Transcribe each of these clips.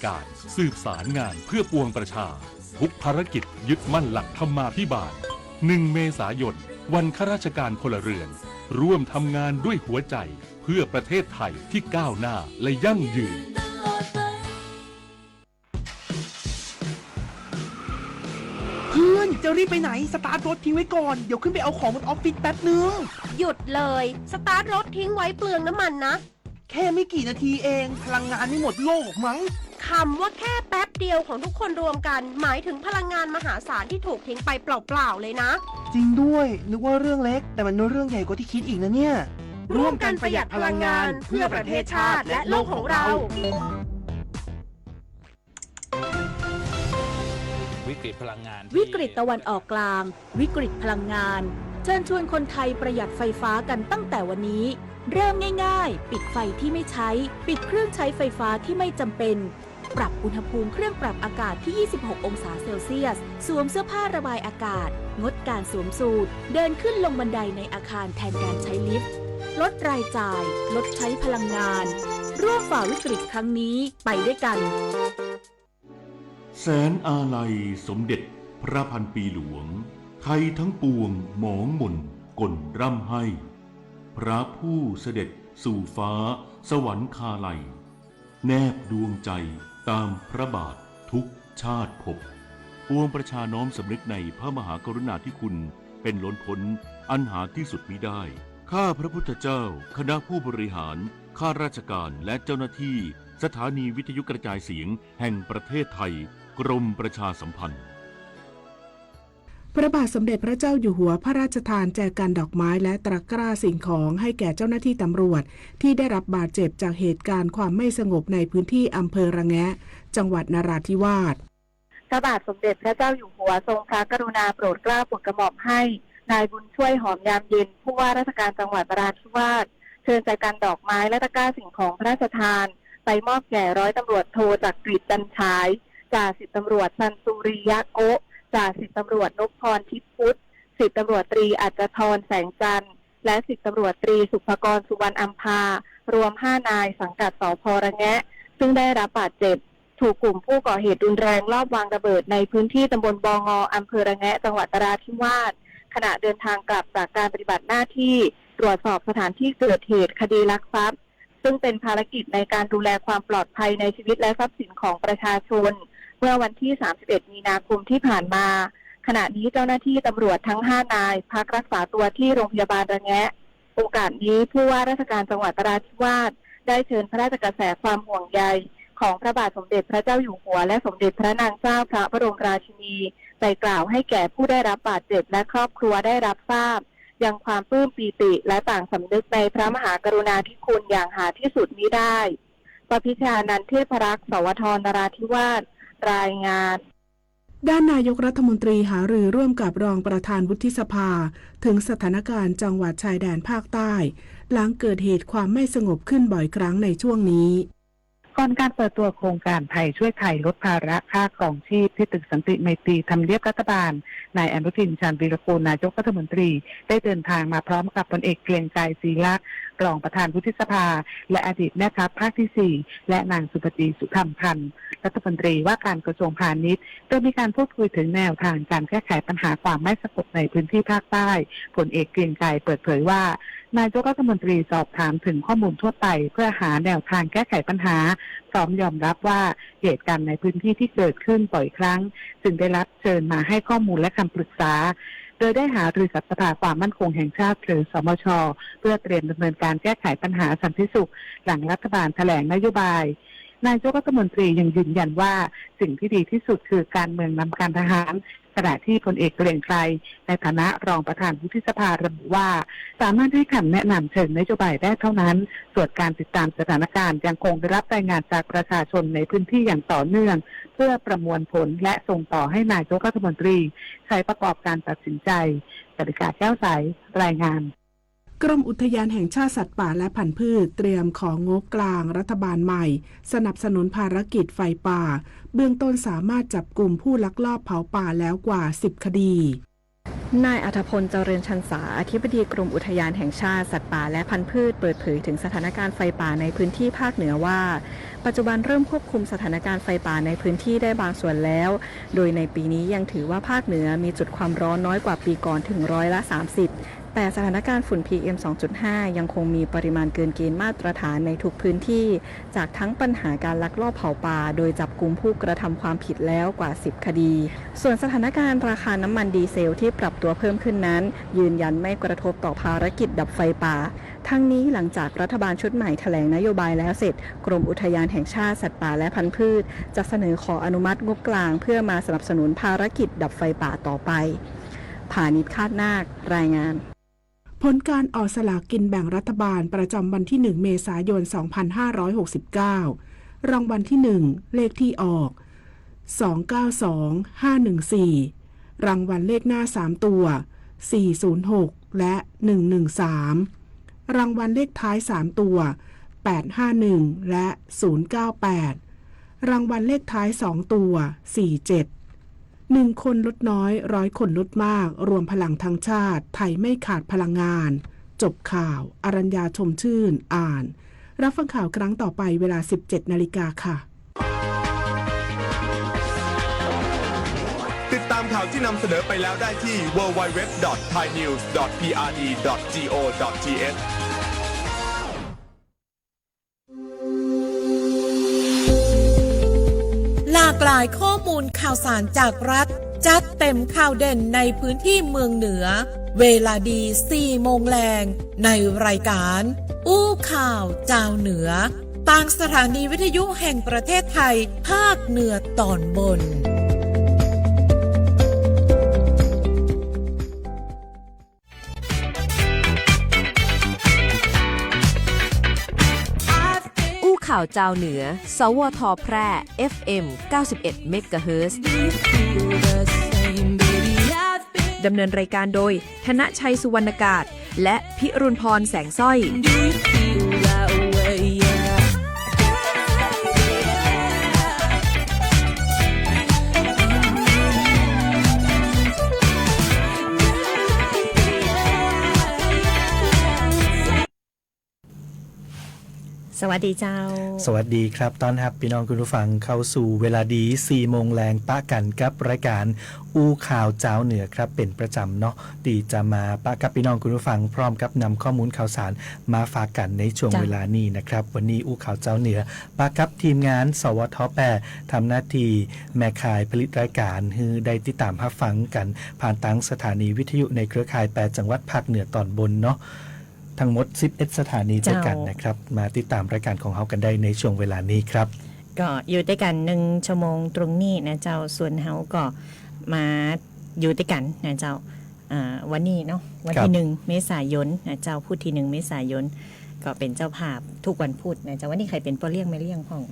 การสืบสารงานเพื่อปวงประชาทุกภารกิจยึดมั่นหลักธรรมาภิบาล1 เมษายนวันข้าราชการพลเรือนร่วมทำงานด้วยหัวใจเพื่อประเทศไทยที่ก้าวหน้าและยั่งยืนเพื่อนจะรีบไปไหนสตาร์ทรถทิ้งไว้ก่อนเดี๋ยวขึ้นไปเอาของบนออฟฟิศแป๊บนึงหยุดเลยสตาร์ทรถทิ้งไว้เปลืองน้ำมันนะแค่ไม่กี่นาทีเองพลังงานไม่หมดโลกมั้งคำว่าแค่แป๊บเดียวของทุกคนรวมกันหมายถึงพลังงานมหาศาลที่ถูกทิ้งไปเปล่าๆเลยนะจริงด้วยนึกว่าเรื่องเล็กแต่มันเรื่องใหญ่กว่าที่คิดอีกนะเนี่ยร่วมกันประหยัดพลังงานเพื่อประเทศชาติและโลกของเราวิกฤตพลังงานวิกฤตตะวันออกกลางวิกฤตพลังงานเชิญชวนคนไทยประหยัดไฟฟ้ากันตั้งแต่วันนี้เริ่มง่ายๆปิดไฟที่ไม่ใช้ปิดเครื่องใช้ไฟฟ้าที่ไม่จำเป็นปรับอุณหภูมิเครื่องปรับอากาศที่ 26 องศาเซลเซียสสวมเสื้อผ้าระบายอากาศงดการสวมสูทเดินขึ้นลงบันไดในอาคารแทนการใช้ลิฟต์ลดรายจ่ายลดใช้พลังงานร่วมฝ่าวิกฤตครั้งนี้ไปด้วยกันแสนอาลัยสมเด็จพระพันปีหลวงไทยทั้งปวงหมองหม่นก่นร่ำให้พระผู้เสด็จสู่ฟ้าสวรรคาลัยแนบดวงใจตามพระบาททุกชาติภพปวงประชาน้อมสำนึกในพระมหากรุณาธิคุณเป็นล้นพ้นอันหาที่สุดมิได้ข้าพระพุทธเจ้าคณะผู้บริหารข้าราชการและเจ้าหน้าที่สถานีวิทยุกระจายเสียงแห่งประเทศไทยกรมประชาสัมพันธ์พระบาทสมเด็จพระเจ้าอยู่หัวพระราชทานแจกันดอกไม้และตะกร้าสิ่งของให้แก่เจ้าหน้าที่ตำรวจที่ได้รับบาดเจ็บจากเหตุการณ์ความไม่สงบในพื้นที่อำเภอระแงะจังหวัดนราธิวาสพระบาทสมเด็จพระเจ้าอยู่หัวทรงพระกรุณาโปรดเกล้าโปรดกระหม่อมให้นายบุญช่วยหอมยามเย็นผู้ว่าราชการจังหวัดนราธิวาสเชิญแจกันดอกไม้และตะกร้าสิ่งของพระราชทานไปมอบแก่ร้อยตำรวจโทจักริดจันฉายจ่าสิบตำรวจซันสุริยะโกะจ่าสิบตำรวจนพพรทิพย์พุทธสิบตำรวจตรีอัจฉรแสงจันทร์และสิบตำรวจตรีสุภกรสุวรรณอัมพารวม5 นายสังกัดสภ.ระแงะซึ่งได้รับบาดเจ็บถูกกลุ่มผู้ก่อเหตุรุนแรงลอบวางระเบิดในพื้นที่ตำบลบง.อำเภอระแงะจังหวัดนราธิวาสขณะเดินทางกลับจากการปฏิบัติหน้าที่ตรวจสอบสถานที่เกิดเหตุคดีลักทรัพย์ซึ่งเป็นภารกิจในการดูแลความปลอดภัยในชีวิตและทรัพย์สินของประชาชนเมื่อวันที่31 มีนาคมที่ผ่านมาขณะนี้เจ้าหน้าที่ตำรวจทั้ง5 นายพักรักษาตัวที่โรงพยาบาลระแงะโอกาสนี้ผู้ว่าราชการจังหวัดนราธิวาสได้เชิญพระราชกระแสความห่วงใยของพระบาทสมเด็จพระเจ้าอยู่หัวและสมเด็จพระนางเจ้าพระบรมราชินีไปกล่าวให้แก่ผู้ได้รับบาดเจ็บและครอบครัวได้รับทราบยังความปลื้มปีติและต่างสำนึกในพระมหากรุณาธิคุณอย่างหาที่สุดมิได้ปพิชานันท์เทพรักษ์สวทนราธิวาสรายงานด้านนายกรัฐมนตรีหารือร่วมกับรองประธานวุฒิสภาถึงสถานการณ์จังหวัดชายแดนภาคใต้หลังเกิดเหตุความไม่สงบขึ้นบ่อยครั้งในช่วงนี้ก่อนการเปิดตัวโครงการไทยช่วยไทยลดภาระค่าครองชีพที่ตึกสันติไมตรีทำเนียบรัฐบาลนายอนุทินชาญวีรกูลนายกรัฐมนตรีได้เดินทางมาพร้อมกับพลเอกเกรียงไกรศรีลักษณ์รองประธานวุฒิสภาและอดีตแม่ทัพภาคที่4และนางสุปฏิสุธรรมพันธ์รัฐมนตรีว่าการกระทรวงพาณิชย์โดยมีการพูดคุยถึงแนวทางการแก้ไขปัญหาความไม่สงบในพื้นที่ภาคใต้พลเอกเกรียงไกรเปิดเผยว่านายกรัฐมนตรีสอบถามถึงข้อมูลทั่วไปเพื่อหาแนวทางแก้ไขปัญหาพร้อมยอมรับว่าเหตุการณ์ในพื้นที่ที่เกิดขึ้นบ่อยครั้งจึงได้รับเชิญมาให้ข้อมูลและคำปรึกษาโดยได้หารือกับสภาความมั่นคงแห่งชาติหรือสมช.เพื่อเตรียมดำเนินการแก้ไขปัญหาสันติสุขหลังรัฐบาลแถลงนโยบายนายกรัฐมนตรียังยืนยันว่าสิ่งที่ดีที่สุดคือการเมืองนำการทหารขณะที่พลเอกเกรียงไกรในฐานะรองประธานวุฒิสภาระบุว่าสามารถให้คำแนะนำเชิงนโยบายได้เท่านั้นส่วนการติดตามสถานการณ์ยังคงได้รับรายงานจากประชาชนในพื้นที่อย่างต่อเนื่องเพื่อประมวลผลและส่งต่อให้นายกรัฐมนตรีใช้ประกอบการตัดสินใจกฤษฎาแก้วใสรายงานกรมอุทยานแห่งชาติสัตว์ป่าและพันธุ์พืชเตรียมของงบกลางรัฐบาลใหม่สนับสนุนภารกิจไฟป่าเบื้องต้นสามารถจับกลุ่มผู้ลักลอบเผาป่าแล้วกว่า10 คดี นายอัธพลเจริญชันษาอธิบดีกรมอุทยานแห่งชาติสัตว์ป่าและพันธุ์พืชเปิดเผยถึงสถานการณ์ไฟป่าในพื้นที่ภาคเหนือว่าปัจจุบันเริ่มควบคุมสถานการณ์ไฟป่าในพื้นที่ได้บางส่วนแล้วโดยในปีนี้ยังถือว่าภาคเหนือมีจุดความร้อนน้อยกว่าปีก่อนถึง30%แต่สถานการณ์ฝุ่น PM 2.5 ยังคงมีปริมาณเกินเกณฑ์มาตรฐานในทุกพื้นที่จากทั้งปัญหาการลักลอบเผาป่าโดยจับกุมผู้กระทำความผิดแล้วกว่า10คดีส่วนสถานการณ์ราคาน้ำมันดีเซลที่ปรับตัวเพิ่มขึ้นนั้นยืนยันไม่กระทบต่อภารกิจดับไฟป่าทั้งนี้หลังจากรัฐบาลชุดใหม่แถลงนโยบายแล้วเสร็จกรมอุทยานแห่งชาติสัตว์ป่าและพันธุ์พืชจะเสนอขออนุมัติงบกลางเพื่อมาสนับสนุนภารกิจดับไฟป่าต่อไปผานิชคาดนาครายงานผลการออกสลากกินแบ่งรัฐบาลประจำวันที่1เมษายน2569รางวัลที่1เลขที่ออก292514รางวัลเลขหน้า3ตัว406และ113รางวัลเลขท้าย3ตัว851และ098รางวัลเลขท้าย2ตัว47 1 คนลดน้อย100 คนลดมากรวมพลังทั้งชาติไทยไม่ขาดพลังงานจบข่าวอรัญญาชมชื่นอ่านรับฟังข่าวครั้งต่อไปเวลา 17 นาฬิกาค่ะติดตามข่าวที่นำเสนอไปแล้วได้ที่ www.thainews.prd.go.thหลากหลายข้อมูลข่าวสารจากรัฐจัดเต็มข่าวเด่นในพื้นที่เมืองเหนือเวลาดี 4 โมงแรงในรายการอู้ข่าวเจ้าเหนือทางสถานีวิทยุแห่งประเทศไทยภาคเหนือตอนบนข่าวเจ้าเหนือสวทแพร่ FM 91 เมกะเฮิรตซ์ดำเนินรายการโดยธนชัยสุวรรณกาศและพิรุณพรแสงสร้อยสวัสดีเจ้าสวัสดีครับต้อนรับพี่น้องคุณผู้ฟังเข้าสู่เวลาดี 4 โมงแรงปะกันกับรายการอู้ข่าวเจ้าเหนือครับเป็นประจำเนาะที่จะมาปะกับพี่น้องคุณผู้ฟังพร้อมกับนำข้อมูลข่าวสารมาฝากกันในช่วงเวลานี้นะครับวันนี้อู้ข่าวเจ้าเหนือปะกับทีมงานสวทแปรทำหน้าที่แม่ข่ายผลิตรายการฮือได้ติดตามรับฟังกันผ่านทางสถานีวิทยุในเครือข่าย8จังหวัดภาคเหนือตอนบนเนาะทั้งหมด11สถานีด้วยกันนะครับมาติดตามรายการของเฮากันได้ในช่วงเวลานี้ครับก็อยู่ด้วยกัน1ชั่วโมงตรงนี้นะเจ้าส่วนเฮาก็มาอยู่ด้วยกันนะเจ้าวันนี้เนาะวันที่1เมษายนนะเจ้าพูดที่1เมษายนก็เป็นเจ้าภาพทุกวันพุธนะเจ้าวันนี้ใครเป็นปอเลี้ยงไม่เลี้ยงพ่อง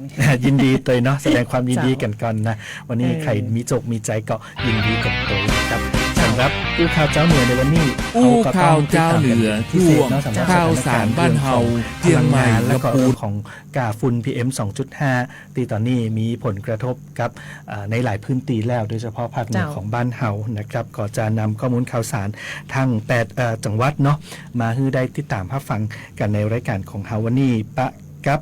ยินดีเตยเนาะแสดงความยินดีกันก่อนนะวันนี้ใครมีจกมีใจก็ยินดีกับเตยครับสำหรับอู้ข่าวเจ้าเหนือในวันนี้อู้ข่าวเจ้าเหนือช่วงข่าวสารบ้านเฮาเชียงใหม่และก็ของกาฝุ่น PM 2.5 ที่ตอนนี้มีผลกระทบกับในหลายพื้นที่แล้วโดยเฉพาะภาคเหนือของบ้านเฮานะครับก็จะนำข้อมูลข่าวสารทั้ง8จังหวัดเนาะมาให้ได้ติดตามรับฟังกันในรายการของเฮาวันนี้ปะกับ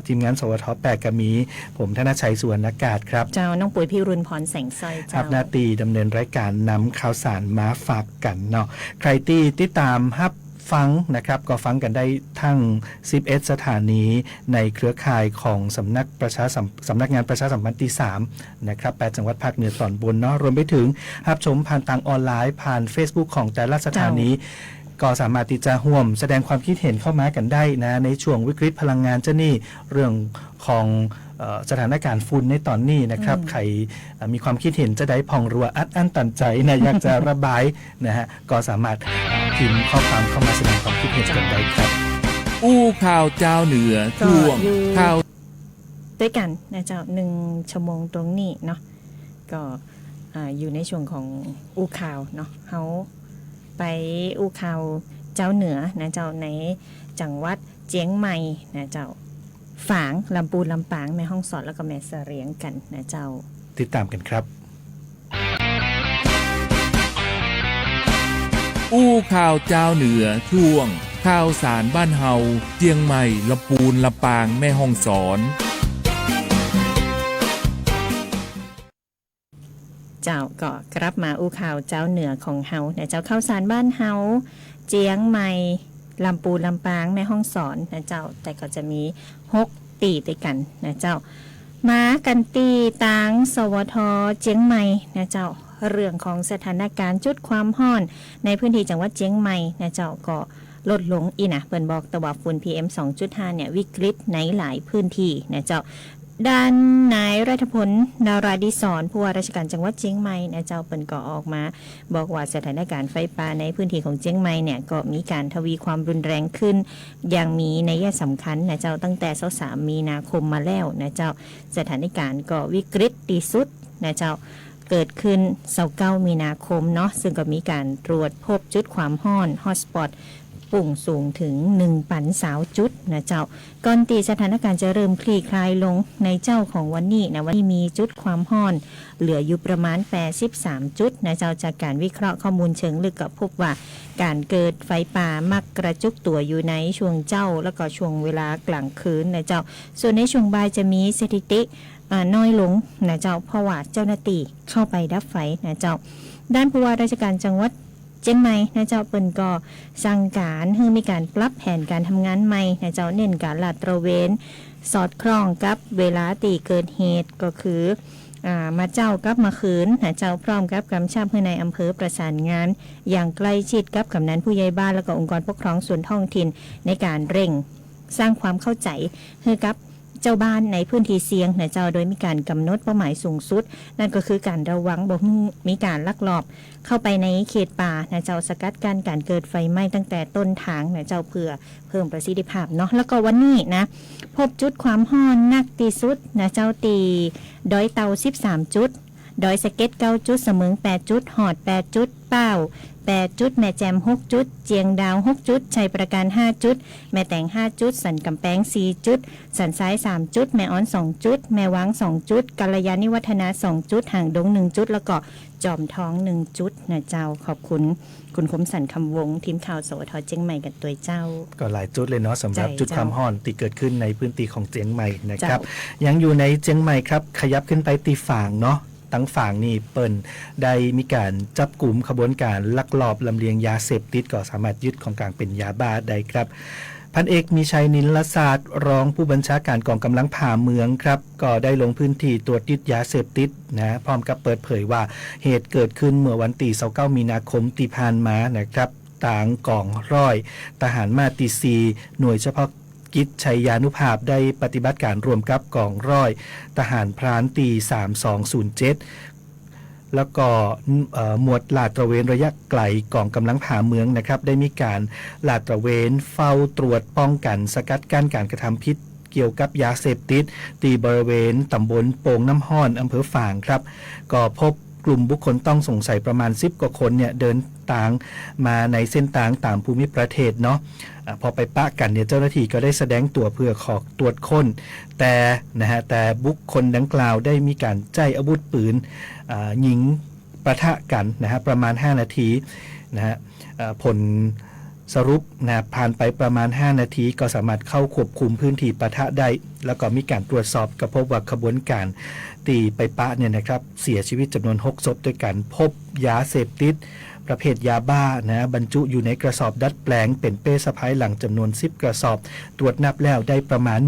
ทีมงานสวทแปก็มีผมธนชัยสุวรรณกาศครับเจ้าน้องปุ๋ยพิรุณพรแสงสร้อยเจ้ารับหน้าที่ดำเนินรายการนำข่าวสารมาฝากกันเนาะใครที่ติดตามรับฟังนะครับก็ฟังกันได้ทั้ง11สถานีในเครือข่ายของสำนักงานประชาสัมพันธ์ที่3นะครับ8จังหวัดภาคเหนือตอนบนเนาะรวมไปถึงรับชมผ่านทางออนไลน์ผ่าน Facebook ของแต่ละสถานีก็สามารถที่จะร่วมแสดงความคิดเห็นเข้ามากันได้นะในช่วงวิกฤตพลังงานเจ้านี่เรื่องของสถานการณ์ฝุ่นในตอนนี้นะครับใครมีความคิดเห็นจะได้พองรัวอั้นตันใจนะอยากจะระบายนะฮะก็สามารถพิมพ์ข้อความเข้ามาแสดงความคิดเห็นกันได้ครับอู้ข่าวเจ้าเหนือช่วงข่าวด้วยกันนะเจ้า1ชั่วโมงตรงนี้เนาะก็อยู่ในช่วงของอู้ข่าวเนาะเฮาไปอู้ข่าวเจ้าเหนือนะเจ้าในจังหวัดเจียงใหม่นะเจ้าฝางลำปูนลำปางแม่ฮ่องสอนแล้วก็แม่เสรียงกันนะเจ้าติดตามกันครับ อู้ข่าวเจ้าเหนือช่วงข่าวสารบ้านเฮาเจียงใหม่ลำปูนลำปางแม่ฮ่องสอนเจ้าก็กลับมาอู้ข่าวเจ้าเหนือของเฮาเนี่ยเจ้าข่าวสารบ้านเฮาเจียงใหม่ลำปูนลำปางแม่ฮ่องสอนนะเจ้าแต่ก็จะมี6ตีด้วยกันนะเจ้ามากันตีตางสวทเจียงใหม่นะเจ้าเรื่องของสถานการณ์จุดความร้อนในพื้นที่จังหวัดเจียงใหม่นะเจ้าก็ลดลงอีนะเปิ้นบอกแต่ว่าฝุ่น PM 2.5 เนี่ยวิกฤตในหลายพื้นที่นะเจ้าด้านนายรัฐพลนาราดิศรผู้ว่าราชการจังหวัดเชียงใหม่นะเจ้าเปิ้นก็ออกมาบอกว่าสถานการณ์ไฟป่าในพื้นที่ของเชียงใหม่เนี่ยก็มีการทวีความรุนแรงขึ้นอย่างมีนัยสำคัญนะเจ้าตั้งแต่23 มีนาคมมาแล้วนะเจ้าสถานการณ์ก็วิกฤตที่สุดนะเจ้าเกิดขึ้น29 มีนาคมเนาะซึ่งก็มีการตรวจพบจุดความร้อนฮอตสปอตปุ่งสูงถึง 1,000 จุดนะเจ้าก่อนตีสถานการณ์จะเริ่มคลี่คลายลงในเจ้าของวันนี้นะวันนี้มีจุดความร้อนเหลืออยู่ประมาณ83จุดนะเจ้าจากการวิเคราะห์ข้อมูลเชิงลึกก็พบว่าการเกิดไฟป่ามักกระจุกตัวอยู่ในช่วงเจ้าแล้วก็ช่วงเวลากลางคืนนะเจ้าส่วนในช่วงบ่ายจะมีสถิติน้อยลงนะเจ้าเพราะว่าเจ้าหน้าที่เข้าไปดับไฟนะเจ้าด้านผู้ว่าราชการจังหวัดเชียงใหม่นะเจ้าเปิ้นก็สั่งการให้มีการปรับแผนการทำงานใหม่นะเจ้าเน้นการลาดตระเวนสอดคล้องกับเวลาตีเกิดเหตุก็คือมาเจ้ากับมาคืนนะเจ้าพร้อมกับกำชับให้ในอำเภอประสานงานอย่างใกล้ชิดกับกำนันผู้ใหญ่บ้านและก็องค์กรปกครองส่วนท้องถิ่นในการเร่งสร้างความเข้าใจให้กับเจ้าบ้านในพื้นที่เสี่ยงนะเจ้าโดยมีการกำหนดเป้าหมายสูงสุดนั่นก็คือการระวังบ่มีการลักลอบเข้าไปในเขตป่านะเจ้าสกัดกั้นการเกิดไฟไหม้ตั้งแต่ต้นทางนะเจ้าเพื่อเพิ่มประสิทธิภาพเนาะแล้วก็วันนี้นะพบจุดความร้อนนักที่สุดนะเจ้าตีดอยเตา13จุดดอยสะเก็ด9จุดเสมิง8จุดหอด8จุดเป้า8จุดแม่แจม6จุดเจียงดาว6จุดชัยประการ5จุดแม่แตง5จุดสันกำแพง4จุดสันซ้าย3จุดแม่อ้อน2จุดแม่วาง2จุดกัลยาณิวัฒนา2จุดห่างดง1จุดแล้วก็จอมท้อง1จุดนะเจ้าขอบคุณคุณคมสันคำวงทีมข่าวสวทเจียงใหม่กันตัวเจ้าก็หลายจุดเลยเนาะสำหรับจุดความร้อนที่เกิดขึ้นในพื้นที่ของเจียงใหม่นะครับยังอยู่ในเจียงใหม่ครับขยับขึ้นไปตีฝางเนาะตั้งฝั่งนี่เปิ้นได้มีการจับกลุ่มขบวนการลักลอบลำเลียงยาเสพติดก็สามารถยึดของกลางเป็นยาบ้าได้ครับพันเอกมีชัยนิลศาสตร์รองผู้บัญชาการกองกำลังผ่าเมืองครับก็ได้ลงพื้นที่ตรวจยึดยาเสพติดนะพร้อมกับเปิดเผยว่าเหตุเกิดขึ้นเมื่อวันที่29 มีนาคมที่ผ่านมานะครับต่างกองร้อยทหารมาตี4หน่วยเฉพาะกิจชัยยานุภาพได้ปฏิบัติการร่วมกับกองร้อยทหารพรานตี3207แล้วก็หมวดลาดตระเวนระยะไกลกองกำลังผ่าเมืองนะครับได้มีการลาดตระเวนเฝ้าตรวจป้องกันสกัดกั้นการกระทำผิดเกี่ยวกับยาเสพติดที่บริเวณตำบลโป่งน้ำห้อนอำเภอฝางครับก็พบกลุ่มบุคคลต้องสงสัยประมาณ10 กว่าคนเนี่ยเดินทางมาในเส้นทางตามภูมิประเทศเนาะพอไปปะกันเนี่ยเจ้าหน้าที่ก็ได้แสดงตัวเพื่อขอตรวจค้นแต่บุคคลดังกล่าวได้มีการใช้อาวุธปืนยิงปะทะกันนะฮะประมาณ5 นาทีนะฮะผลสรุปนะผ่านไปประมาณ5 นาทีก็สามารถเข้าควบคุมพื้นที่ปะทะได้แล้วก็มีการตรวจสอบก็พบว่าขบวนการตีไปปะเนี่ยนะครับเสียชีวิตจำนวน6 ศพด้วยกันพบยาเสพติดประเภทยาบ้านะบรรจุอยู่ในกระสอบดัดแปลงเป็นเป้สะพายหลังจำนวน10 กระสอบตรวจนับแล้วได้ประมาณ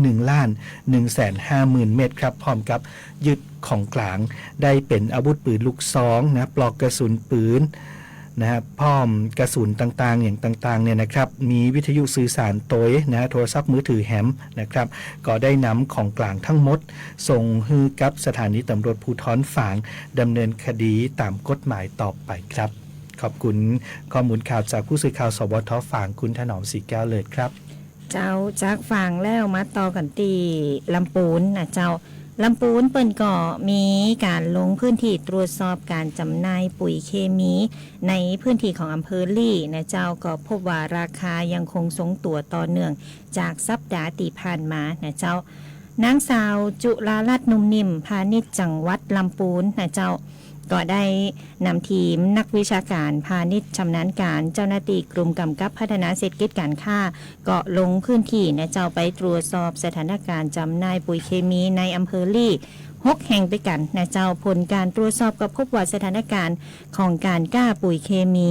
1,150,000 เม็ดครับพร้อมกับยึดของกลางได้เป็นอาวุธปืนลูกซองนะปลอกกระสุนปืนนะครับพร้อมกระสุนต่างๆอย่างต่างๆเนี่ยนะครับมีวิทยุสื่อสารโตยนะโทรศัพท์มือถือแฮมนะครับก็ได้นำของกลางทั้งหมดส่งให้กับสถานีตำรวจภูธรฝางดำเนินคดีตามกฎหมายต่อไปครับขอบคุณข้อมูลข่าวจากผู้สื่อข่าวสวทฝางคุณถนอมศรีแก้วเลยครับเจ้าจากฝางแล้วมาต่อกันที่ลำปูนนะเจ้าลำปูนเปิ้นก็มีการลงพื้นที่ตรวจสอบการจำหน่ายปุ๋ยเคมีในพื้นที่ของอำเภอลี่นะเจ้าก็พบว่าราคายังคงทรงตัวต่อเนื่องจากสัปดาห์ที่ผ่านมานะเจ้านางสาวจุฬาลัตน์นุ่มนิ่มพาณิชย์จังหวัดลำปูนนะเจ้า ก็ได้นำทีมนักวิชาการพาณิชย์ชำนาญการเจ้าหน้าที่กลุ่มกำกับพัฒนาเศรษฐกิจการค้าก็ลงพื้นที่นะเจ้าไปตรวจสอบสถานการณ์จำหน่ายปุ๋ยเคมีในอำเภอลี่6 แห่งด้วยกันนะเจ้าผลการตรวจสอบก็พบว่าสถานการณ์ของการกล้าปุ๋ยเคมี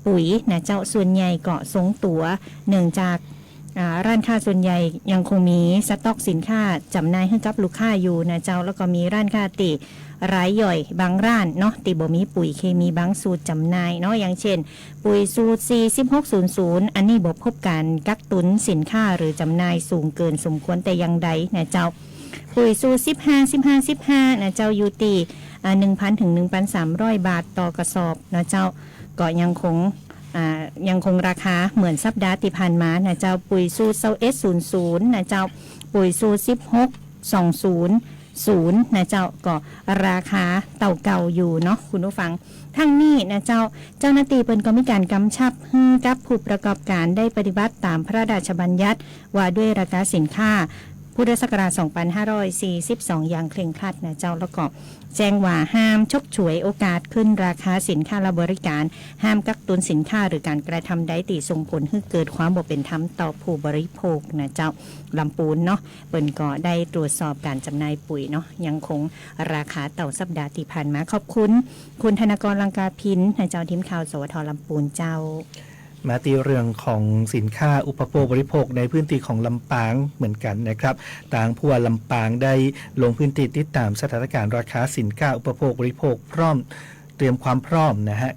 ปุ๋ยนะเจ้าส่วนใหญ่ก็ทรงตัวเนื่องจากร้านค้าส่วนใหญ่ยังคงมีสต็อกสินค้าจำหน่ายให้กับลูกค้าอยู่นะเจ้าแล้วก็มีร้านค้าติรายย่อยบางร้านเนาะติบ่มีปุ๋ยเคมีบางสูตรจำหน่ายเนาะอย่างเช่นปุ๋ยสูตร 4600 อันนี้บ่พบการกักตุนสินค้าหรือจำหน่ายสูงเกินสมควรแต่อย่างใดนะเจ้าปุ๋ยสูตร 15 นะเจ้าอยู่ที่ 1,000 ถึง 1,300 บาทต่อกระสอบนะเจ้าก็ยังคงราคาเหมือนสัปดาห์ที่ผ่านมานะเจ้าปุ๋ยสูตร2100นะเจ้าปุ๋ยสูตร1620นะเจ้าก็ราคาเก่าอยู่เนาะคุณผู้ฟังทั้งนี้นะเจ้าหน้าที่เปิ้นก็มีการกำชับให้กับผู้ประกอบการได้ปฏิบัติตามพระราชบัญญัติว่าด้วยราคาสินค้าพุทธศักราช 2542 อย่างเคร่งครัดนะเจ้าแล้วก็แจ้งว่าห้ามชกฉวยโอกาสขึ้นราคาสินค้าและบริการห้ามกักตุนสินค้าหรือการกระทำใดที่ส่งผลให้เกิดความบ่เป็นธรรมต่อผู้บริโภคนะเจ้าลำปูนเนาะเปิ้นก็ได้ตรวจสอบการจำหน่ายปุ๋ยเนาะยังคงราคาต่อสัปดาห์ที่ผ่านมาขอบคุณธนกรลังกาพินนะเจ้าทีมข่าวสวทลำปูนเจ้ามาตีเรื่องของสินค้าอุปโภคบริโภคในพื้นที่ของลำปางเหมือนกันนะครับต่างผู้ว่าลำปางได้ลงพื้นที่ติดตามสถานการณ์ราคาสินค้าอุปโภคบริโภคพร้อมเตรียมความพร้อมนะฮะ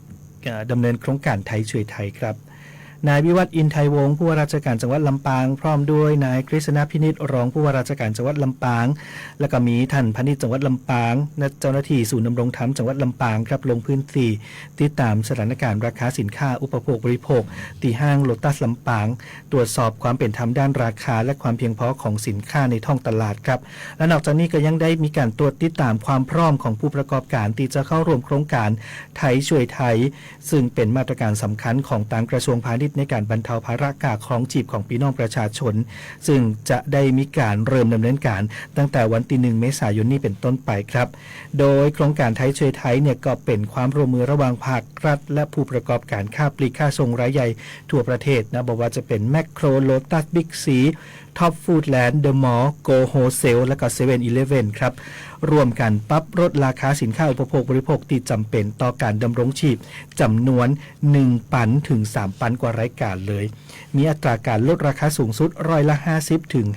ดำเนินโครงการไทยช่วยไทยครับนายวิวัฒน์อินไทยวงศ์ผู้ว่าราชการจังหวัดลำปางพร้อมด้วยนายกฤษณพินิจรองผู้ว่าราชการจังหวัดลำปางและก็มีท่านพนิจจังหวัดลำปางและเจ้าหน้าที่ศูนย์ดำรงธรรมจังหวัดลำปางครับลงพื้นที่ติดตามสถานการณ์ราคาสินค้าอุปโภคบริโภคที่ห้างโลตัสลำปางตรวจสอบความเป็นธรรมด้านราคาและความเพียงพอของสินค้าในท้องตลาดครับและนอกจากนี้ก็ยังได้มีการตรวจติดตามความพร้อมของผู้ประกอบการที่จะเข้าร่วมโครงการไทยช่วยไทยซึ่งเป็นมาตรการสำคัญของทางกระทรวงพาณิชย์ในการบรรเทาภาระค่าครองชีพของพี่น้องประชาชนซึ่งจะได้มีการเริ่มดำเนินการตั้งแต่วันที่ 1 เมษายนนี้เป็นต้นไปครับโดยโครงการไทยช่วยไทยเนี่ยก็เป็นความร่วมมือระหว่างภาครัฐและผู้ประกอบการค้าปลีกค้าส่งรายใหญ่ทั่วประเทศนะบอกว่าจะเป็นแมคโครโลตัสบิ๊กซีท็อปฟู้ดแลนด์เดอะมอลล์โกโฮเซลและก็7-Eleven ครับรวมกันปรับลดราคาสินค้าอุปโภคบริโภคที่จำเป็นต่อการดำรงชีพจำนวน 1 ปันถึง 3 ปันกว่ารายการเลยมีอัตราการลดราคาสูงสุด50%ถึง 58%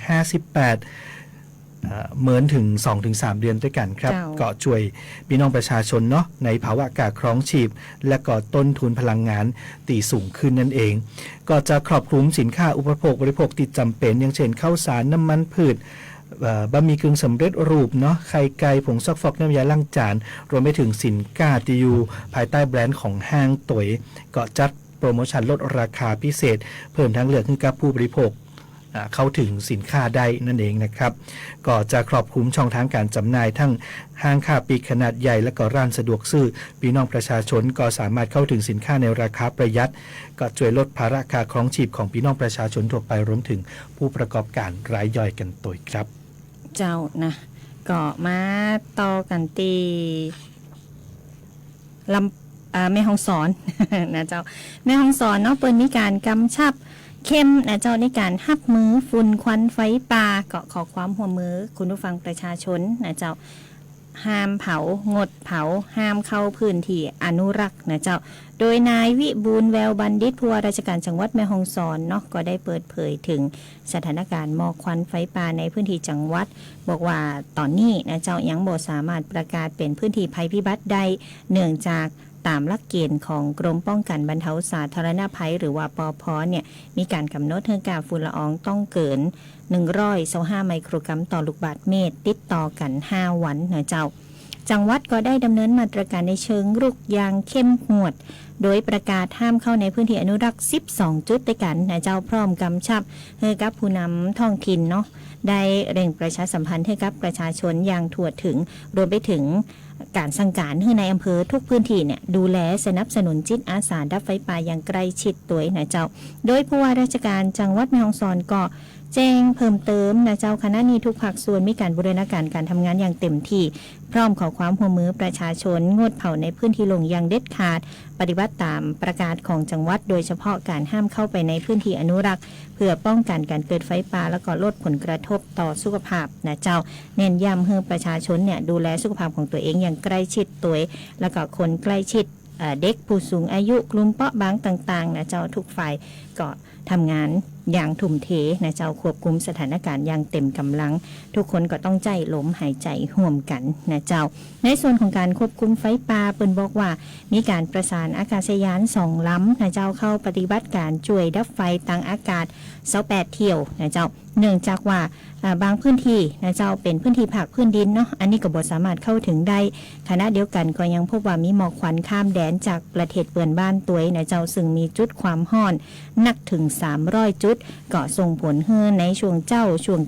เหมือนถึง 2-3 เดือนด้วยกันครับก็ช่วยพี่น้องประชาชนเนาะในภาวะการครองชีพและก็ต้นทุนพลังงานตีสูงขึ้นนั่นเองก็จะครอบคลุมสินค้าอุปโภคบริโภคที่จำเป็นอย่างเช่นข้าวสารน้ำมันพืชบะหมี่กึ่งสำเร็จรูปเนาะไข่ไก่ผงซักฟอกน้ำยาล้างจานรวมไปถึงสินค้าที่อยู่ภายใต้แบรนด์ของห้างตั๋ยก็จัดโปรโมชั่นลดราคาพิเศษเพิ่มทางเลือกให้กับผู้บริโภคเข้าถึงสินค้าได้นั่นเองนะครับก็จะครอบคลุมช่องทางการจำหน่ายทั้งห้างค้าปลีกขนาดใหญ่และก็ร้านสะดวกซื้อพี่น้องประชาชนก็สามารถเข้าถึงสินค้าในราคาประหยัดก็ช่วยลดภาระค่าครองชีพของพี่น้องประชาชนทั่วไปรวมถึงผู้ประกอบการรายย่อยกันตัวครับเจ้านะก็มาต่อกันตีแม่ฮ่องสอน นะเจ้าแม่ฮ่องสอนเนาะเปิ้นมีการกำชับเข้มนะเจ้าในการหับมือฝุ่นควันไฟป่าก็ขอความร่วมมือคุณผู้ฟังประชาชนนะเจ้าห้ามเผางดเผาห้ามเข้าพื้นที่อนุรักษ์นะเจ้าโดยนายวิบูลย์แววบัณฑิตผู้ว่าราชการจังหวัดแม่ฮ่องสอนเนาะก็ได้เปิดเผยถึงสถานการณ์หมอกควันไฟป่าในพื้นที่จังหวัดบอกว่าตอนนี้นะเจ้ายังบ่สามารถประกาศเป็นพื้นที่ภัยพิบัติได้เนื่องจากตามหลักเกณฑ์ของกรมป้องกันบรรเทาสาธารณภัยหรือว่าปภ.เนี่ยมีการกำหนดให้การฝุ่นละอองต้องเกิน125 ไมโครกรัมต่อลูกบาศก์เมตรติดต่อกัน5 วันนะเจ้าจังหวัดก็ได้ดำเนินมาตรการในเชิงรุกอย่างเข้มงวด โดยประกาศห้ามเข้าในพื้นที่อนุรักษ์12จุดด้วยกันนะเจ้าพร้อมกำชับให้กับผู้นำท้องถิ่นเนาะได้เร่งประชาสัมพันธ์ให้กับประชาชนอย่างทั่วถึงรวมไปถึงการสั่งการให้ในอำเภอทุกพื้นที่เนี่ยดูแลสนับสนุนจิตอาสาดับไฟป่าอย่างใกล้ชิดตัวนะเจ้าโดยผู้ว่าราชการจังหวัดแม่ฮ่องสอนก็แจ้งเพิ่มเติมนะเจ้าคณะนี้ทุกภาคส่วนมีการบูรณาการทำงานอย่างเต็มที่พร้อมขอความร่วมมือประชาชนงดเผาในพื้นที่ลงอย่างเด็ดขาดปฏิบัติตามประกาศของจังหวัดโดยเฉพาะการห้ามเข้าไปในพื้นที่อนุรักษ์เพื่อป้องกันการเกิดไฟป่าและก็ลดผลกระทบต่อสุขภาพนะเจ้าเน้นย้ำให้ประชาชนเนี่ยดูแลสุขภาพของตัวเองอย่างใกล้ชิดตัวแล้วก็คนใกล้ชิดเด็กผู้สูงอายุกลุ่มเปราะบางต่างๆนะเจ้าทุกฝ่ายก็ทำงานอย่างทุ่มเทนะเจ้าควบคุมสถานการณ์อย่างเต็มกำลังทุกคนก็ต้องใจล้มหายใจห่วมกันนะเจ้าในส่วนของการควบคุมไฟป่าเปิ้นบอกว่ามีการประสานอากาศยาน2ลำนะเจ้าเข้าปฏิบัติการช่วยดับไฟทางอากาศ28เที่ยวนะเจ้าเนื่องจากว่าบางพื้นที่นะเจ้าเป็นพื้นที่ภาคพื้นดินเนาะอันนี้ก็บ่สามารถเข้าถึงได้ขณะเดียวกันก็ยังพบว่ามีหมอกควันข้ามแดนจากประเทศเปื้อนบ้านตัวนะเจ้าซึ่งมีจุดความร้อนหนักถึง300จุดก็ส่งผลให้ในช่วง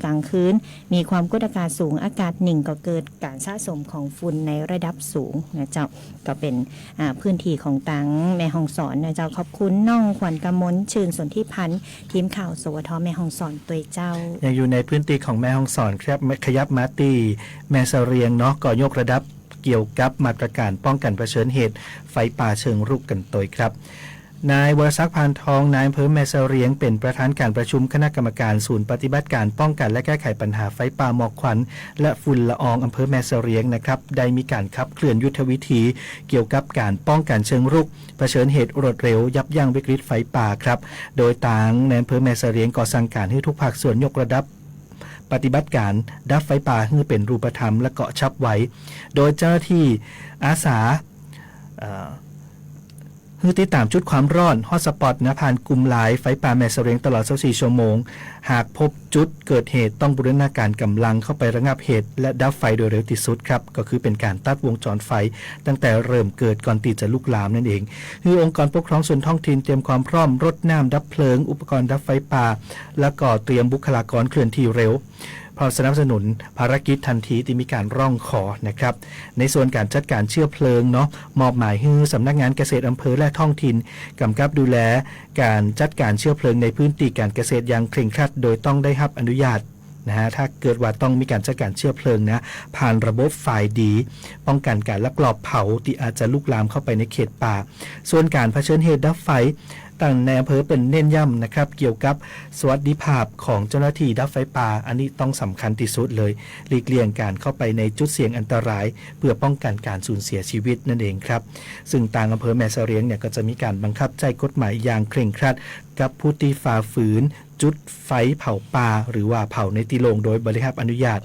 กลางคืนมีความกดอากาศสูงอากาศนิ่งก็เกิดการสะสมของฝุ่นในระดับสูงนะเจ้าก็เป็นพื้นที่ของตังแม่ฮ่องสอนนะเจ้าขอบคุณน้องขวัญกมลชื่นสนธิพันธ์ทีมข่าวสวทแม่ฮ่องสอนตัวเจ้ายังอยู่ในพื้นที่ของแม่ฮ่องสอนครับขยับมาตีแม่เสรียงเนาะก็ยกระดับเกี่ยวกับมาตรการป้องกันเผชิญเหตุไฟป่าเชิงรุกกันตัวครับนายวรศักดิ์พานทองนายอำเภอแม่เสรียงเป็นประธานการประชุมคณะกรรมการศูนย์ปฏิบัติการป้องกันและแก้ไขปัญหาไฟป่าหมอกควันและฝุ่นละอองอำเภอแม่เสรียงนะครับได้มีการขับเคลื่อนยุทธวิธีเกี่ยวกับการป้องกันเชิงรุกเผชิญเหตุรวดเร็วยับยั้งวิกฤตไฟป่าครับโดยต่างในอำเภอแม่เสรียงก็สั่งการให้ทุกภาคส่วนยกระดับปฏิบัติการดับไฟป่าให้เป็นรูปธรรมและเกาะชับไว้โดยเจ้าหน้าที่อาสาคือติดตามจุดความร้อนฮอตสปอตนะผ่านกลุ่มไลน์ไฟป่าแม่เสรียงตลอด24ชั่วโมงหากพบจุดเกิดเหตุต้องบูรณาการกำลังเข้าไประงับเหตุและดับไฟโดยเร็วที่สุดครับก็คือเป็นการตัดวงจรไฟตั้งแต่เริ่มเกิดก่อนที่จะลุกลามนั่นเองคือองค์กรปกครองส่วนท้องถิ่นเตรียมความพร้อมรถน้ำดับเพลิงอุปกรณ์ดับไฟป่าและก็เตรียมบุคลากรเคลื่อนที่เร็วพร้อมสนับสนุนภารกิจทันทีที่มีการร้องขอนะครับในส่วนการจัดการเชื้อเพลิงเนาะมอบหมายให้สำนักงานเกษตรอำเภอและท้องถิ่นกำกับดูแลการจัดการเชื้อเพลิงในพื้นที่การเกษตรอย่างเคร่งครัดโดยต้องได้รับอนุญาตนะฮะถ้าเกิดว่าต้องมีการจัดการเชื้อเพลิงนะผ่านระบบฝ่ายดีป้องกันการลักลอบเผาที่อาจจะลุกลามเข้าไปในเขตป่าส่วนการเผชิญเหตุดับไฟต่างในอำเภอเป็นเน้นย้ำนะครับเกี่ยวกับสวัสดิภาพของเจ้าหน้าที่ดับไฟป่าอันนี้ต้องสำคัญที่สุดเลยหลีกเลี่ยงการเข้าไปในจุดเสี่ยงอันตรายเพื่อป้องกันการสูญเสียชีวิตนั่นเองครับซึ่งต่างอำเภอแม่เสรียงเนี่ยก็จะมีการบังคับใช้กฎหมายอย่างเคร่งครัดกับผู้ที่ฝ่าฝืนจุดไฟเผาป่าหรือว่าเผาในที่โล่งโดยบริษัทอนุญาต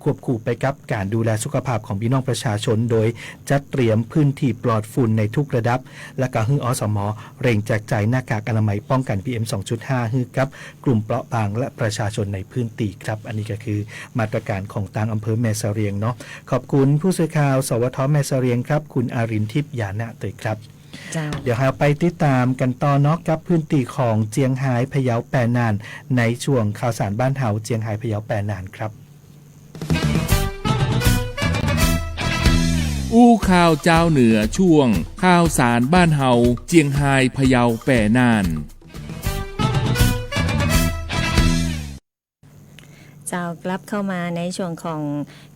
ควบคู่ไปกับการดูแลสุขภาพของพี่น้องประชาชนโดยจัดเตรียมพื้นที่ปลอดฝุ่นในทุกระดับและก็ให้อสม.เร่งแจกจ่ายหน้ากากอนามัยป้องกัน PM 2.5 ให้กับกลุ่มเปราะบางและประชาชนในพื้นที่ครับอันนี้ก็คือมาตรการของต่างอำเภอแม่เสรียงเนาะขอบคุณผู้สื่อข่าวสวทแม่เสรียงครับคุณอารินทิพย์ยานะเตยครับเดี๋ยวเราไปติดตามกันต่อเนาะกับพื้นที่ของเจียงไฮ้พะเยาแปรนานในช่วงข่าวสารบ้านเฮาเจียงไฮ้พะเยาแปรนานครับอู้ข่าวเจ้าเหนือช่วงข่าวสารบ้านเฮาเจียงไฮ้พะเยาแปรนานเจ้ากลับเข้ามาในช่วงของ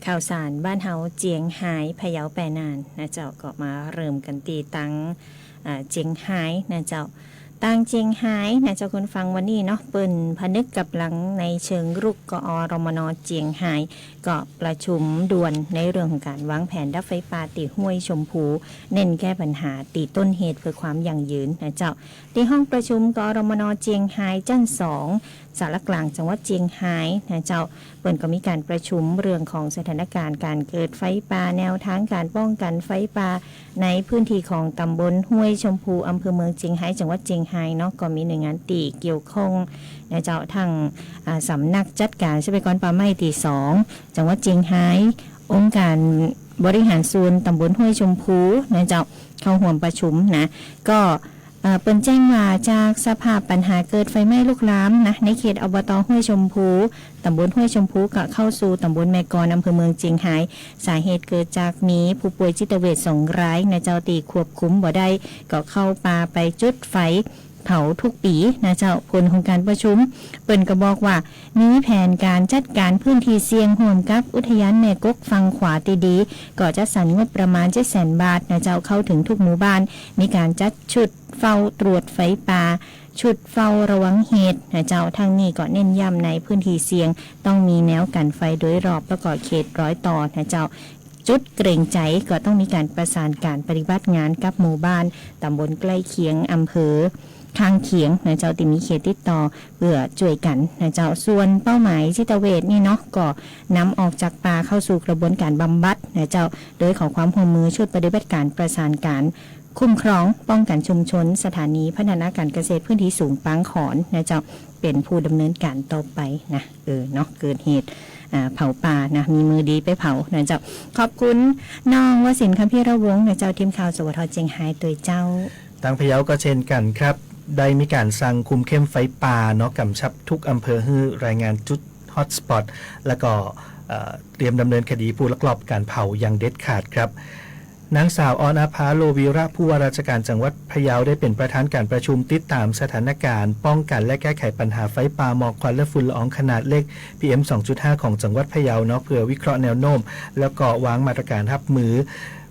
ข่าวสารบ้านเฮาเจียงไฮ้พะเยาแปรนานนะเจ้าก็มาเริ่มกันตีตั้งเจียงไฮ้นะเจ้าตั้งเจียงไฮ้นะเจ้าคุณฟังวันนี้เนาะเปิ้นพนึกกับหลังในเชิงรุกกอรมนเจียงไฮ้ก็ประชุมด่วนในเรื่องของการวางแผนดับไฟป่าตีห้วยชมพูเน้นแก้ปัญหาตีต้นเหตุเพื่อความยั่งยืนนะเจ้าที่ห้องประชุมกอรมนเจียงไฮ้ชั้น2สารกลางจังหวัดเจียงไฮ้นะเจ้าเปิ้นก็มีการประชุมเรื่องของสถานการณ์การเกิดไฟป่าแนวทางการป้องกันไฟป่าในพื้นที่ของตำบลห้วยชมพูอำเภอเมืองเจียงไฮ้จังหวัดเจียงไฮ้เนาะก็มีหน่วยงานตีเกี่ยวข้องนะเจ้าทางสำนักจัดการทรัพยากรป่าไม้ที่2จังหวัดเจียงไฮ้ องค์การบริหารส่วนตำบลห้วยชมพูนะเจ้าเข้าร่วมประชุมนะก็เปิ้นแจ้งว่าจากสภาพปัญหาเกิดไฟไหม้ลุกลามนะในเขตอบตห้วยชมพูตำบลห้วยชมพูก็เข้าสู่ตำบลแม่กลอำเภอเมืองเชียงรายสาเหตุเกิดจากมีผู้ป่วยจิตเวช2 รายนะเจ้าตีควบคุมบ่ได้ก็เข้าป่าไปจุดไฟเผาทุกปีนะเจ้าผลของการประชุมเปิ้นก็บอกว่ามีแผนการจัดการพื้นที่เสี่ยงร่วมกับอุทยานแม่กกฝั่งขวาตีดีก็จะสรรงบประมาณ700,000 บาทนะเจ้าเข้าถึงทุกหมู่บ้านมีการจัดชุดเฝ้าตรวจไฟป่าชุดเฝ้าระวังเหตุนะเจ้าทางนี้ก็เน้นย้ำในพื้นที่เสี่ยงต้องมีแนวกันไฟโดยรอบแล้วก็เขตรอยต่อนะเจ้าจุดเกรงใจก็ต้องมีการประสานการปฏิบัติงานกับหมู่บ้านตำบลใกล้เคียงอำเภอข้างเคียงนะเจ้าที่มีเขตติดต่อเพื่อช่วยกันนะเจ้าส่วนเป้าหมายจิตเวชนี่เนาะก็นำออกจากป่าเข้าสู่กระบวนการบำบัดนะเจ้าโดยขอความร่วมมือชุดปฏิบัติการประสานการคุ้มครองป้องกันชุมชนสถานีพัฒนาการเกษตรพื้นที่สูงปางขอนนะเจ้าเป็นผู้ดำเนินการต่อไปนะเนาะเกิดเหตุเผาป่านะมีมือดีไปเผานะเจ้าขอบคุณน้องวสินทร์ คำพิรวงศ์นะเจ้าทีมข่าวสวทเจียงไฮ้ตัวเจ้าทางพะเยาก็เช่นกันครับได้มีการสั่งคุมเข้มไฟป่าเนาะกำชับทุกอำเภอให้รายงานจุดฮอตสปอตแล้วก็เตรียมดำเนินคดีผู้ลักลอบการเผาอย่างเด็ดขาดครับนางสาวออนอาภาโลวีระผู้ว่าราชการจังหวัดพะเยาได้เป็นประธานการประชุมติดตามสถานการณ์ป้องกันและแก้ไขปัญหาไฟป่าหมอกควันและฝุ่นละอองขนาดเล็ก PM 2.5 ของจังหวัดพะเยาเนาะเพื่อวิเคราะห์แนวโน้มแล้วก็วางมาตรการรับมือ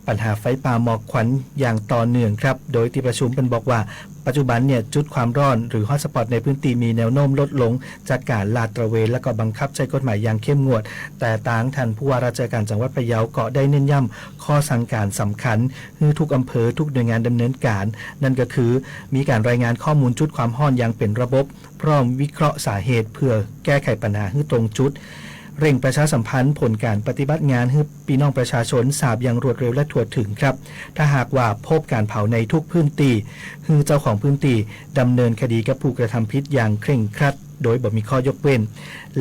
ปัญหาไฟป่าหมอกควันอย่างต่อเนื่องครับโดยที่ประชุมเป็นบอกว่าปัจจุบันเนี่ยจุดความร้อนหรือฮอตสปอตในพื้นที่มีแนวโน้มลดลงจากการลาดตระเวนและก็บังคับใช้กฎหมายอย่างเข้มงวดแต่ต่างท่านผู้ว่าราชการจังหวัดพะเยาก็ได้เน้นย้ำข้อสั่งการสำคัญให้ทุกอำเภอทุกหน่วยงานดำเนินการนั่นก็คือมีการรายงานข้อมูลจุดความร้อนอย่างเป็นระบบพร้อมวิเคราะห์สาเหตุเพื่อแก้ไขปัญหาให้ตรงจุดเร่งประชาสัมพันธ์ผลการปฏิบัติงานให้พี่น้องประชาชนทราบอย่างรวดเร็วและทั่วถึงครับถ้าหากว่าพบการเผาในทุกพื้นที่คือเจ้าของพื้นที่ดำเนินคดีกับผู้กระทำผิดอย่างเคร่งครัดโดยบ่มีข้อยกเว้น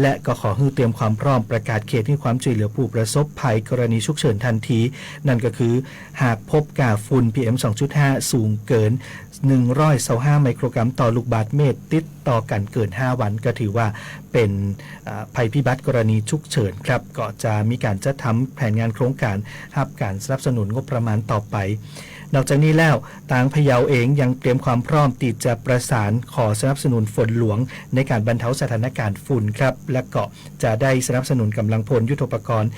และก็ขอให้เตรียมความพร้อมประกาศเขตให้ความช่วยเหลือผู้ประสบภัยกรณีฉุกเฉินทันทีนั่นก็คือหากพบก๊าซฝุ่น PM 2.5 สูงเกิน125 ไมโครกรัมต่อลูกบาศก์เมตรติดต่อกันเกิน5วันก็ถือว่าเป็นภัยพิบัติกรณีฉุกเฉินครับก็จะมีการจัดทำแผนงานโครงการรับการสนับสนุนงบประมาณต่อไปนอกจากนี้แล้วทางพะเยาเองยังเตรียมความพร้อมที่จะประสานขอสนับสนุนฝนหลวงในการบรรเทาสถานการณ์ฝุ่นครับและก็จะได้สนับสนุนกำลังพลยุทโธปกรณ์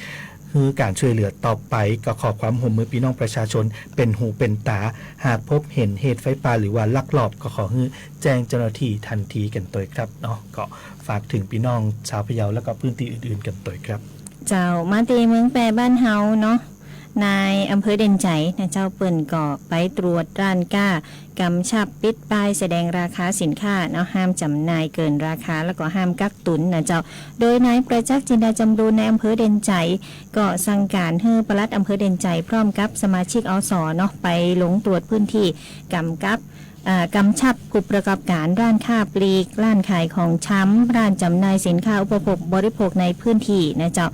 คือการช่วยเหลือต่อไปก็ขอความร่วมมือพี่น้องประชาชนเป็นหูเป็นตาหากพบเห็นเหตุไฟป่าหรือว่าลักลอบก็ขอให้แจ้งเจ้าหน้าที่ทันทีกันตัวครับเนาะก็ฝากถึงพี่น้องชาวพะเยาและก็พื้นที่อื่นๆกันตัวครับเจ้ามาตีเมืองแปรบ้านเฮาเนาะนายอำเภอเด่นใจนะเจ้าเปิ่นก็ไปตรวจร้านค้ากำชับปิดป้ายแสดงราคาสินค้าเนาะห้ามจำหน่ายเกินราคาแล้วก็ห้ามกักตุนนะเจ้าโดยนายประจักษ์จินดาจำรูนในอำเภอเด่นใจก็สั่งการให้ปลัดอำเภอเด่นใจพร้อมกับสมาชิกอสเนาะไปลงตรวจพื้นที่กำชับผู้ประกอบการร้านค้าปลีกร้านขายของช้ำร้านจำหน่ายสินค้าอุปโภคบริโภคในพื้นที่นะเจ้า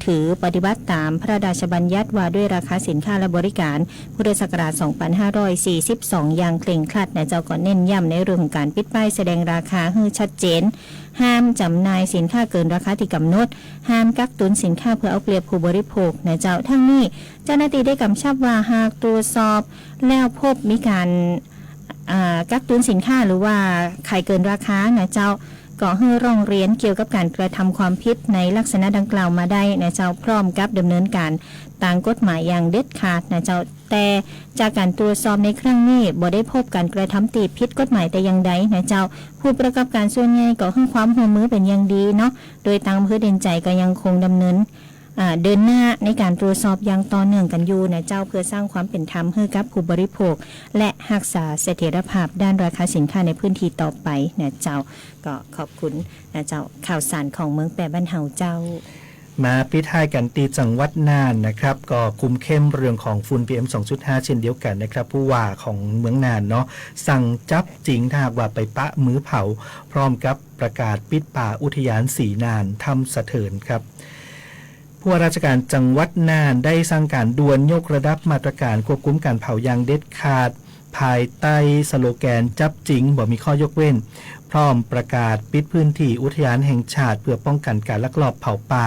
ถือปฏิบัติตามพระราชบัญญัติว่าด้วยราคาสินค้าและบริการพุทธศักราช 2542 อย่างเคร่งครัดนะเจ้าก็เน้นย้ำในเรื่องของการปิดป้ายแสดงราคาให้ชัดเจนห้ามจำหน่ายสินค้าเกินราคาที่กำหนดห้ามกักตุนสินค้าเพื่อเอาเปรียบผู้บริโภคนะเจ้าทั้งนี้เจ้าหน้าที่ได้กำชับว่าหากตรวจสอบแล้วพบมีการกักตุนสินค้าหรือว่าขายเกินราคานะเจ้าก็ให้ร้องเรียนเกี่ยวกับการกระทำความผิดในลักษณะดังกล่าวมาได้นะเจ้าพร้อมกับดำเนินการตามกฎหมายอย่างเด็ดขาดนะเจ้าแต่จากการตรวจสอบในครั้งนี้บ่ได้พบการกระทำตีผิดกฎหมายแต่อย่างใดนะเจ้าผู้ประกอบการส่วนใหญ่ก็ให้ความร่วมมือเป็นอย่างดีเนาะโดยทางอำเภอเด่นใจก็ยังคงดำเนินเดินหน้าในการตรวจสอบอย่างต่อเนื่องกันอยู่นะเจ้าเพื่อสร้างความเป็นธรรมให้กับผู้บริโภคและรักษาเสถียรภาพด้านราคาสินค้าในพื้นที่ต่อไปนะเจ้าก็ขอบคุณนะเจ้าข่าวสารของเมืองแปรบ้านเฮาเจ้ามาปิดท้ายกันที่จังหวัดน่านนะครับก็คุมเข้มเรื่องของฝุ่น PM 2.5 เช่นเดียวกันนะครับผู้ว่าของเมืองน่านเนาะสั่งจับจริงถ้าหากว่าไปปะมือเผาพร้อมกับประกาศปิดป่าอุทยานสีน่านถ้ำสะเถินครับ ผู้ว่าราชการจังหวัดน่านได้สั่งการด่วนยกระดับมาตรการควบคุมการเผาอย่างเด็ดขาดภายใต้สโลแกนจับจริงบ่มีข้อยกเว้นพร้อมประกาศปิดพื้นที่อุทยานแห่งชาติเพื่อป้องกันการลักลอบเผาป่า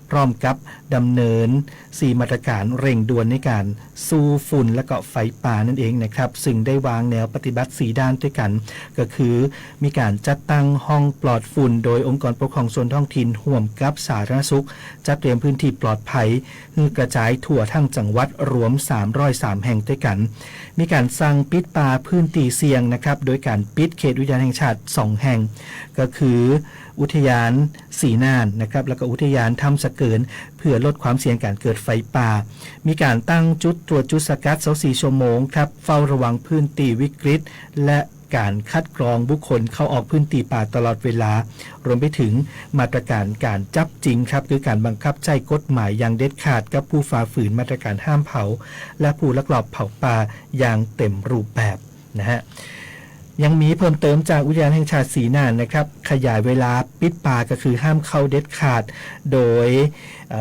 พร้อมกับดำเนิน4มาตรการเร่งด่วนในการสู้ฝุ่นและก็ไฟป่านั่นเองนะครับซึ่งได้วางแนวปฏิบัติ4ด้านด้วยกันก็คือมีการจัดตั้งห้องปลอดฝุ่นโดยองค์กรปกครองส่วนท้องถิ่นร่วมกับสาธารณสุขจัดเตรียมพื้นที่ปลอดภัยกระจายทั่วทั้งจังหวัดรวม303แห่งด้วยกันมีการสั่งปิดป่าพื้นที่เสี่ยงนะครับโดยการปิดเขตอุทยานแห่งชาติ2แห่งก็คืออุทยานสีน่านนะครับแล้วก็อุทยานถ้ำสะเกินเพื่อลดความเสี่ยงการเกิดไฟป่ามีการตั้งจุดตรวจจุดสกัด24ชั่วโมงครับเฝ้าระวังพื้นที่วิกฤตและการคัดกรองบุคคลเข้าออกพื้นที่ป่าตลอดเวลารวมไปถึงมาตรการการจับจริงครับคือการบังคับใช้กฎหมายอย่างเด็ดขาดกับผู้ฝ่าฝืนมาตรการห้ามเผาและผู้ลักลอบเผาป่าอย่างเต็มรูปแบบนะฮะยังมีเพิ่มเติมจากอุทยานแห่งชาติสีน่านนะครับขยายเวลาปิดป่าก็คือห้ามเข้าเด็ดขาดโดย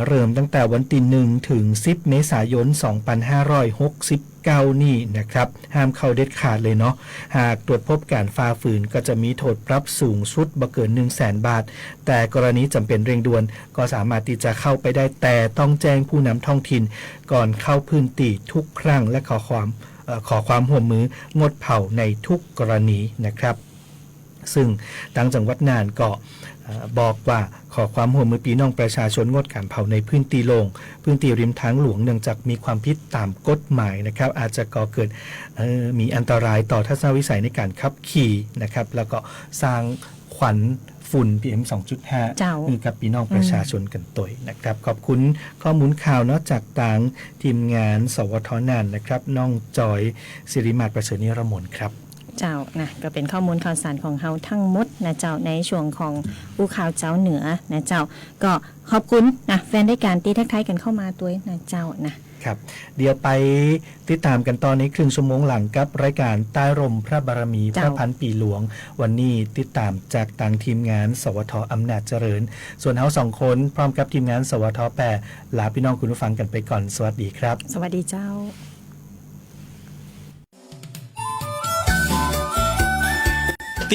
เริ่มตั้งแต่วันที่1ถึง10เมษายน2569นี่นะครับห้ามเข้าเด็ดขาดเลยเนาะหากตรวจพบการฝ่าฝืนก็จะมีโทษปรับสูงสุดบ่เกิน 100,000 บาทแต่กรณีจำเป็นเร่งด่วนก็สามารถที่จะเข้าไปได้แต่ต้องแจ้งผู้นำท้องถิ่นก่อนเข้าพื้นที่ทุกครั้งและขอความร่วมมืองดเผาในทุกกรณีนะครับซึ่งทางจังหวัดน่านก็บอกว่าขอความร่วมมือพี่น้องประชาชนงดการเผาในพื้นที่โล่งพื้นที่ริมทางหลวงเนื่องจากมีความผิดตามกฎหมายนะครับอาจจะก่อเกิดมีอันตรายต่อทัศนวิสัยในการขับขี่นะครับแล้วก็สร้างควันฝุ่น PM 2.5 คือกับพี่น้องประชาชนกันตัวนะครับขอบคุณข้อมูลข่าวเนาะจากต่างทีมงานสวทน่านนะครับน้องจอยศิริมาศประเสริฐนิรมนครับเจ้านะก็เป็นข้อมูลข่าวสารของเฮาทั้งหมดนะเจ้าในช่วงของอู้ข่าวเจ้าเหนือนะเจ้าก็ขอบคุณนะแฟนได้การตีทักทายกันเข้ามาตัวนะเจ้านะครับเดี๋ยวไปติดตามกันตอนนี้ครึ่งชั่วโมงหลังกับรายการใต้ร่มพระบารมีพระพันปีหลวงวันนี้ติดตามจากต่างทีมงานสวทอำนาจเจริญส่วนเฮา2คนพร้อมกับทีมงานสวทแปรลาพี่น้องคุณผู้ฟังกันไปก่อนสวัสดีครับสวัสดีเจ้า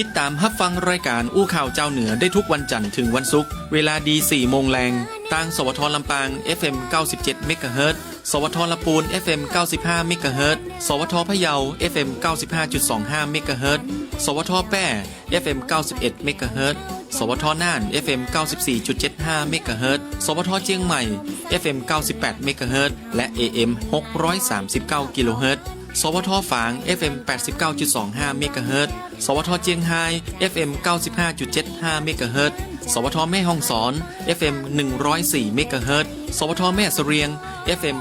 ติดตามรับฟังรายการอู้ข่าวเจ้าเหนือได้ทุกวันจันทร์ถึงวันศุกร์เวลาดี 4 โมงแรงทางสวทลำปาง FM 97 เมกะเฮิรตซ์สวทลำพูน FM 95 เมกะเฮิรตซ์สวทพะเยา FM 95.25 เมกะเฮิรตซ์สวทแปร่ FM 91 เมกะเฮิรตซ์สวทน่าน FM 94.75 เมกะเฮิรตซ์สวทเชียงใหม่ FM 98 เมกะเฮิรตซ์และ AM 639 กิโลเฮิรตซ์สวทฝาง FM 89.25 เมกะเฮิรตซ์สวทเจียงไฮ้ FM 95.75 เมกะเฮิรตซ์สวทแม่ฮ่องสอน FM 104 เมกะเฮิรตซ์สวทแม่เสรียง FM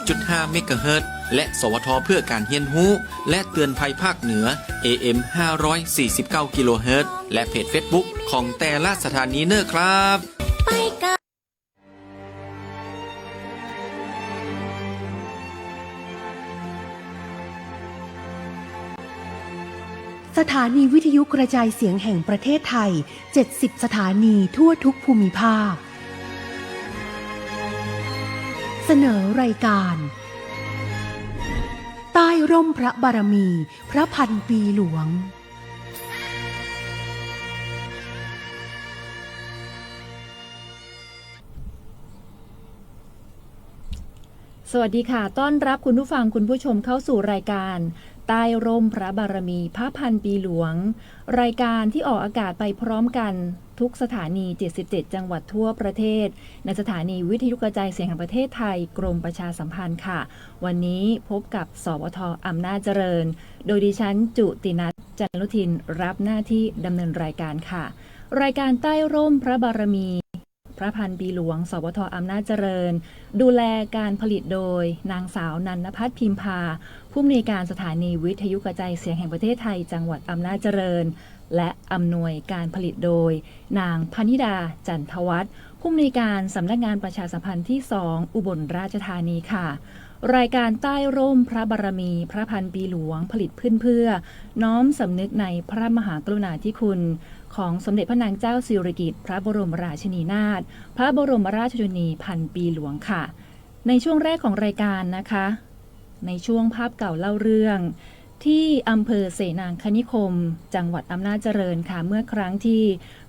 90.5 เมกะเฮิรตซ์และสวทเพื่อการเรียนรู้และเตือนภัยภาคเหนือ AM 549 กิโลเฮิรตซ์และเพจ Facebook ของแต่ละสถานีเนอร์ครับสถานีวิทยุกระจายเสียงแห่งประเทศไทย 70 สถานีทั่วทุกภูมิภาคเสนอรายการใต้ร่มพระบารมีพระพันปีหลวงสวัสดีค่ะต้อนรับคุณผู้ฟังคุณผู้ชมเข้าสู่รายการใต้ร่มพระบารมีพระพันปีหลวงรายการที่ออกอากาศไปพร้อมกันทุกสถานี77จังหวัดทั่วประเทศในสถานีวิทยุกระจายเสียงแห่งประเทศไทยกรมประชาสัมพันธ์ค่ะวันนี้พบกับสวทอำนาจเจริญโดยดิฉันจุตินัสจันทรุทินรับหน้าที่ดำเนินรายการค่ะรายการใต้ร่มพระบารมีพระพันปีหลวงสวทอำนาจเจริญดูแลการผลิตโดยนางสาวนันทภัทรพิมพาผู้อำนวยการสถานีวิทยุกระจายเสียงแห่งประเทศไทยจังหวัดอำนาจเจริญและอำนวยการผลิตโดยนางพนิดาจันทวัฒน์ผู้อำนวยการสำนักงานประชาสัมพันธ์ที่2อุบลราชธานีค่ะ รายการใต้ร่มพระบารมีพระพันปีหลวงผลิตขึ้นเพื่อน้อมสำนึกในพระมหากรุณาธิคุณของสมเด็จพระนางเจ้าสิริกิติ์พระบรมราชินีนาถพระบรมราชชนนีพันปีหลวงค่ะในช่วงแรกของรายการนะคะในช่วงภาพเก่าเล่าเรื่องที่อำเภอเสนางคณิคมจังหวัดอำนาจเจริญค่ะเมื่อครั้งที่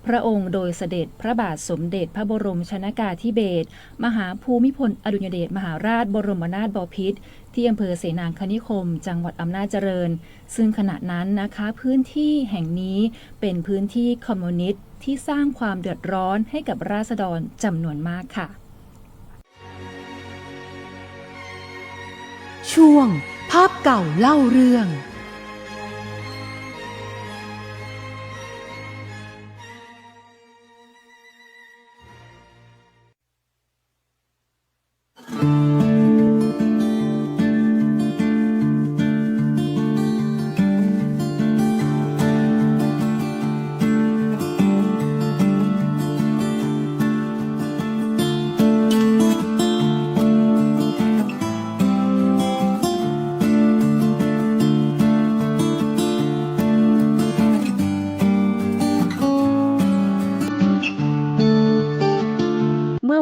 พระองค์โดยเสด็จพระบาทสมเด็จพระบรมชนกาธิเบศรมหาภูมิพลอดุลยเดชมหาราชบรมนาถบพิตรที่อำเภอเสนางคณิคมจังหวัดอำนาจเจริญซึ่งขณะนั้นนะคะพื้นที่แห่งนี้เป็นพื้นที่คอมมิวนิสต์ที่สร้างความเดือดร้อนให้กับราษฎรจำนวนมากค่ะช่วงภาพเก่าเล่าเรื่อง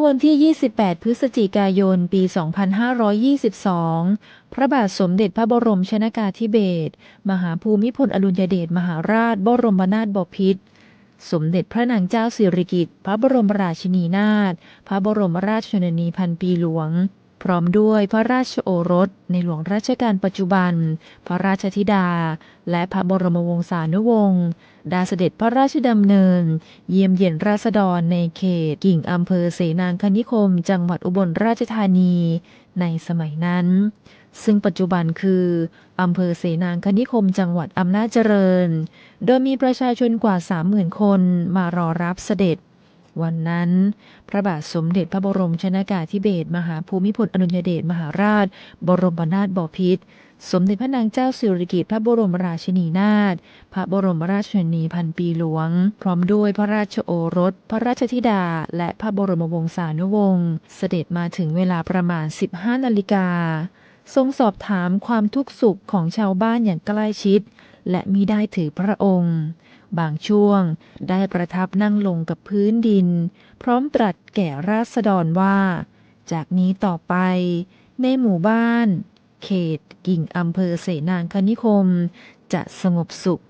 วันที่ 28 พฤศจิกายน ปี 2522 พระบาทสมเด็จพระบรมชนกาธิเบศรมหาภูมิพลอดุลยเดชมหาราชบรมนาถบพิตรสมเด็จพระนางเจ้าสิริกิติ์พระบรมราชินีนาถพระบรมราชชนนีพันปีหลวงพร้อมด้วยพระราชโอรสในหลวงรัชกาลปัจจุบันพระราชธิดาและพระบรมวงศานุวงศ์ได้เสด็จพระราชดำเนินเยี่ยมเยียนราษฎรในเขตกิ่งอำเภอเสนางคณิคมจังหวัดอุบลราชธานีในสมัยนั้นซึ่งปัจจุบันคืออำเภอเสนางคณิคมจังหวัดอำนาจเจริญโดยมีประชาชนกว่า 30,000 คนมารอรับเสด็จวันนั้นพระบาทสมเด็จพระบรมชนกาธิเบศรมหาภูมิพลอดุลยเดชมหาราชบรมนาถบพิตรสมเด็จพระนางเจ้าสิริกิติ์พระบรมราชินีนาถพระบรมราชชนนีพันปีหลวงพร้อมด้วยพระราชโอรสพระราชธิดาและพระบรมวงศานุวงศ์เสด็จมาถึงเวลาประมาณ 15 นาฬิกาทรงสอบถามความทุกข์สุขของชาวบ้านอย่างใกล้ชิดและมิได้ถือพระองค์บางช่วงได้ประทับนั่งลงกับพื้นดินพร้อมตรัสแก่ราษฎรว่าจากนี้ต่อไปในหมู่บ้านเขตกิ่งอำเภอเสนางคณิคมจะสงบสุข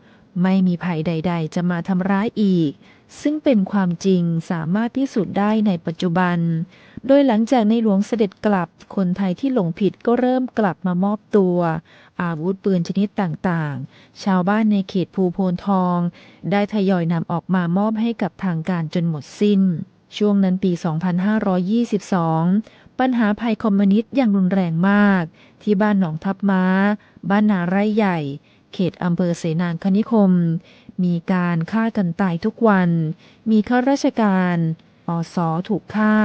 ไม่มีภัยใดๆจะมาทำร้ายอีกซึ่งเป็นความจริงสามารถพิสูจน์ได้ในปัจจุบันโดยหลังจากในหลวงเสด็จกลับคนไทยที่หลงผิดก็เริ่มกลับมามอบตัวอาวุธปืนชนิดต่างๆชาวบ้านในเขตภูโพนทองได้ทยอยนำออกมามอบให้กับทางการจนหมดสิ้นช่วงนั้นปี 2522 ปัญหาภัยคอมมิวนิสต์อย่างรุนแรงมากที่บ้านหนองทับม้าบ้านนาไร่ใหญ่เขตอำเภอเสนางคณิคมมีการฆ่ากันตายทุกวันมีข้าราชการอส.ถูกฆ่า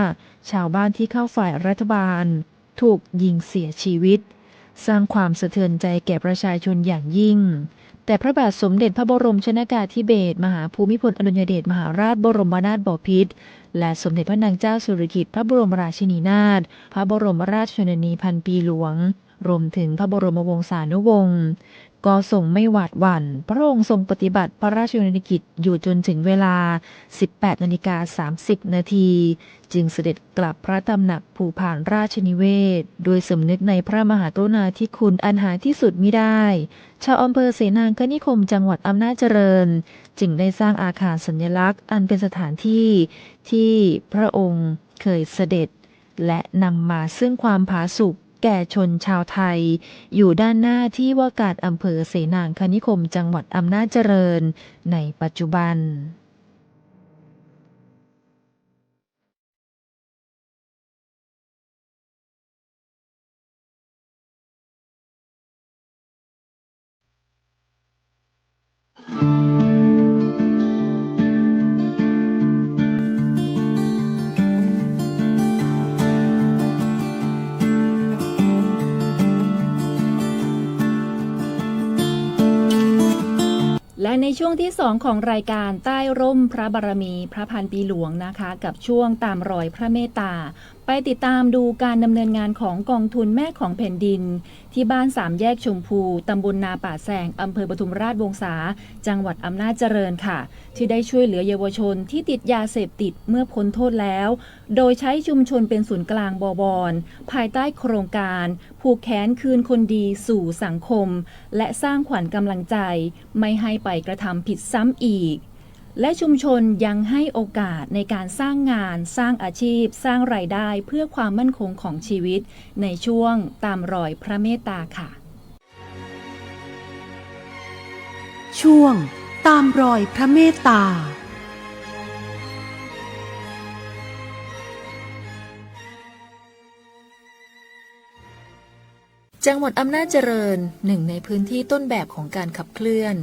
ชาวบ้านที่เข้าฝ่ายรัฐบาลถูกยิงเสียชีวิตสร้างความสะเทือนใจแก่ประชาชนอย่างยิ่งแต่พระบาทสมเด็จพระบรมชนกาธิเบศรมหาภูมิพลอดุลยเดชมหาราชบรมนาถบพิตรและสมเด็จพระนางเจ้าสิริกิติ์พระบรมราชินีนาถพระบรมราชชนนีพันปีหลวงรวมถึงพระบรมวงศานุวงศ์ก็ทรงไม่หวาดหวั่นพระองค์ทรงปฏิบัติพระราชกรณียกิจอยู่จนถึงเวลา 18:30 น.จึงเสด็จกลับพระตำหนักภูพานราชนิเวศโดยสำนึกในพระมหากรุณาธิคุณอันหาที่สุดมิได้ชาวอำเภอเสนางคณิคมจังหวัดอำนาจเจริญจึงได้สร้างอาคารสัญลักษณ์อันเป็นสถานที่ที่พระองค์เคยเสด็จและนำมาซึ่งความผาสุกแก่ชนชาวไทยอยู่ด้านหน้าที่ว่าการอำเภอเสนางคณิคมจังหวัดอำนาจเจริญในปัจจุบันและในช่วงที่2ของรายการใต้ร่มพระบารมีพระพันปีหลวงนะคะกับช่วงตามรอยพระเมตตาไป ไปติดตามดูการดำเนินงานของกองทุนแม่ของแผ่นดินที่บ้านสามแยกชมพูตำบลนาป่าแซงอำเภอปทุมราชวงศาจังหวัดอำนาจเจริญค่ะที่ได้ช่วยเหลือเยาวชนที่ติดยาเสพติดเมื่อพ้นโทษแล้วโดยใช้ชุมชนเป็นศูนย์กลางบวรภายใต้โครงการผูกแขนคืนคนดีสู่สังคมและสร้างขวัญกำลังใจไม่ให้ไปกระทำผิดซ้ำอีกและชุมชนยังให้โอกาสในการสร้างงานสร้างอาชีพสร้างรายได้เพื่อความมั่นคงของชีวิตในช่วงตามรอยพระเมตตาค่ะช่วงตามรอยพระเมตตาจังหวัดอำนาจเจริญหนึ่งในพื้นที่ต้นแบบของการขับเคลื่อน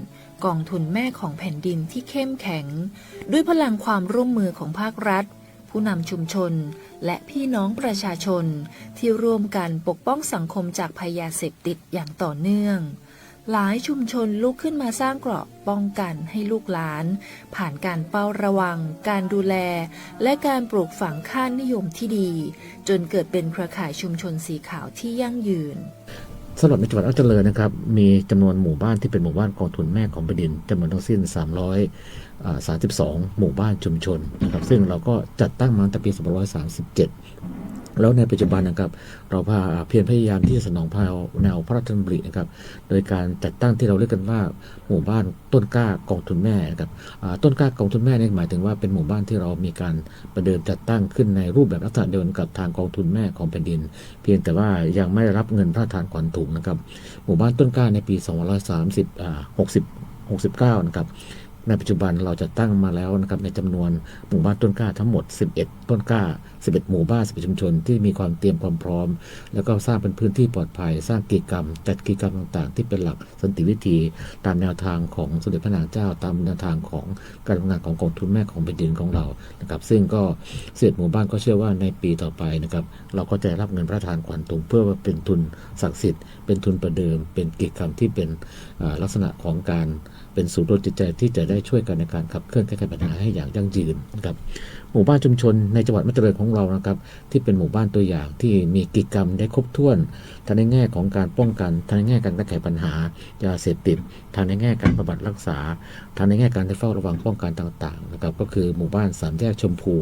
กองทุนแม่ของแผ่นดินที่เข้มแข็งด้วยพลังความร่วมมือของภาครัฐผู้นำชุมชนและพี่น้องประชาชนที่ร่วมกันปกป้องสังคมจากภัยยาเสพติดอย่างต่อเนื่องหลายชุมชนลุกขึ้นมาสร้างเกราะป้องกันให้ลูกหลานผ่านการเฝ้าระวังการดูแลและการปลูกฝังค่านิยมที่ดีจนเกิดเป็นเครือข่ายชุมชนสีขาวที่ยั่งยืนสำหรับในจังหวัดอำนาจเจริญนะครับมีจำนวนหมู่บ้านที่เป็นหมู่บ้านกองทุนแม่ของแผ่นดินจำนวนทั้งสิ้น332หมู่บ้านชุมชนนะครับซึ่งเราก็จัดตั้งมาตั้งแต่ปี2537แล้วในปัจจุบันนะครับเราเพียรพยายามที่จะสนองแนวพระราชดำรินะครับโดยการจัดตั้งที่เราเรียกกันว่าหมู่บ้านต้นกล้ากองทุนแม่นะครับต้นกล้ากองทุนแม่นี่หมายถึงว่าเป็นหมู่บ้านที่เรามีการประเดิมจัดตั้งขึ้นในรูปแบบลักษณะเดียวกันกับทางกองทุนแม่ของแผ่นดินเพียงแต่ว่ายังไม่รับเงินพระราชทานขวัญถุงนะครับหมู่บ้านต้นกล้าในปี2569นะครับในปัจจุบันเราจะตั้งมาแล้วนะครับในจำนวนหมู่บ้านต้นกล้าทั้งหมด11ต้นกล้า11หมู่บ้าน11ชุมชนที่มีความเตรียมความพร้อมแล้วก็สร้างเป็นพื้นที่ปลอดภัยสร้างกิจกรรมจัดกิจกรรมต่างๆที่เป็นหลักสันติวิธีตามแนวทางของสมเด็จพระนางเจ้าตามแนวทางของการทำงานของกองทุนแม่ของแผ่นดินของเรานะครับซึ่งก็11หมู่บ้านก็เชื่อว่าในปีต่อไปนะครับเราก็จะรับเงินพระราชทานขวัญถุงเพื่อเป็นทุนศักดิ์สิทธิ์เป็นทุนประเดิมเป็นกิจกรรมที่เป็นลักษณะของการเป็นศูนย์รวมจิตใจที่จะได้ช่วยกันในการขับเคลื่อนแก้ไขปัญหาให้อย่างยั่งยืนนะครับหมู่บ้านชุมชนในจังหวัดอำนาจเจริญของเรานะครับที่เป็นหมู่บ้านตัวอย่างที่มีกิจกรรมได้ครบถ้วนทั้งในแง่ของการป้องกันทั้งในแง่การแก้ไขปัญหายาเสพติดทั้งในแง่การบำบัดรักษาทั้งในแง่การเฝ้าระวังป้องกันต่างๆนะครับก็คือหมู่บ้านสามแยกชมพู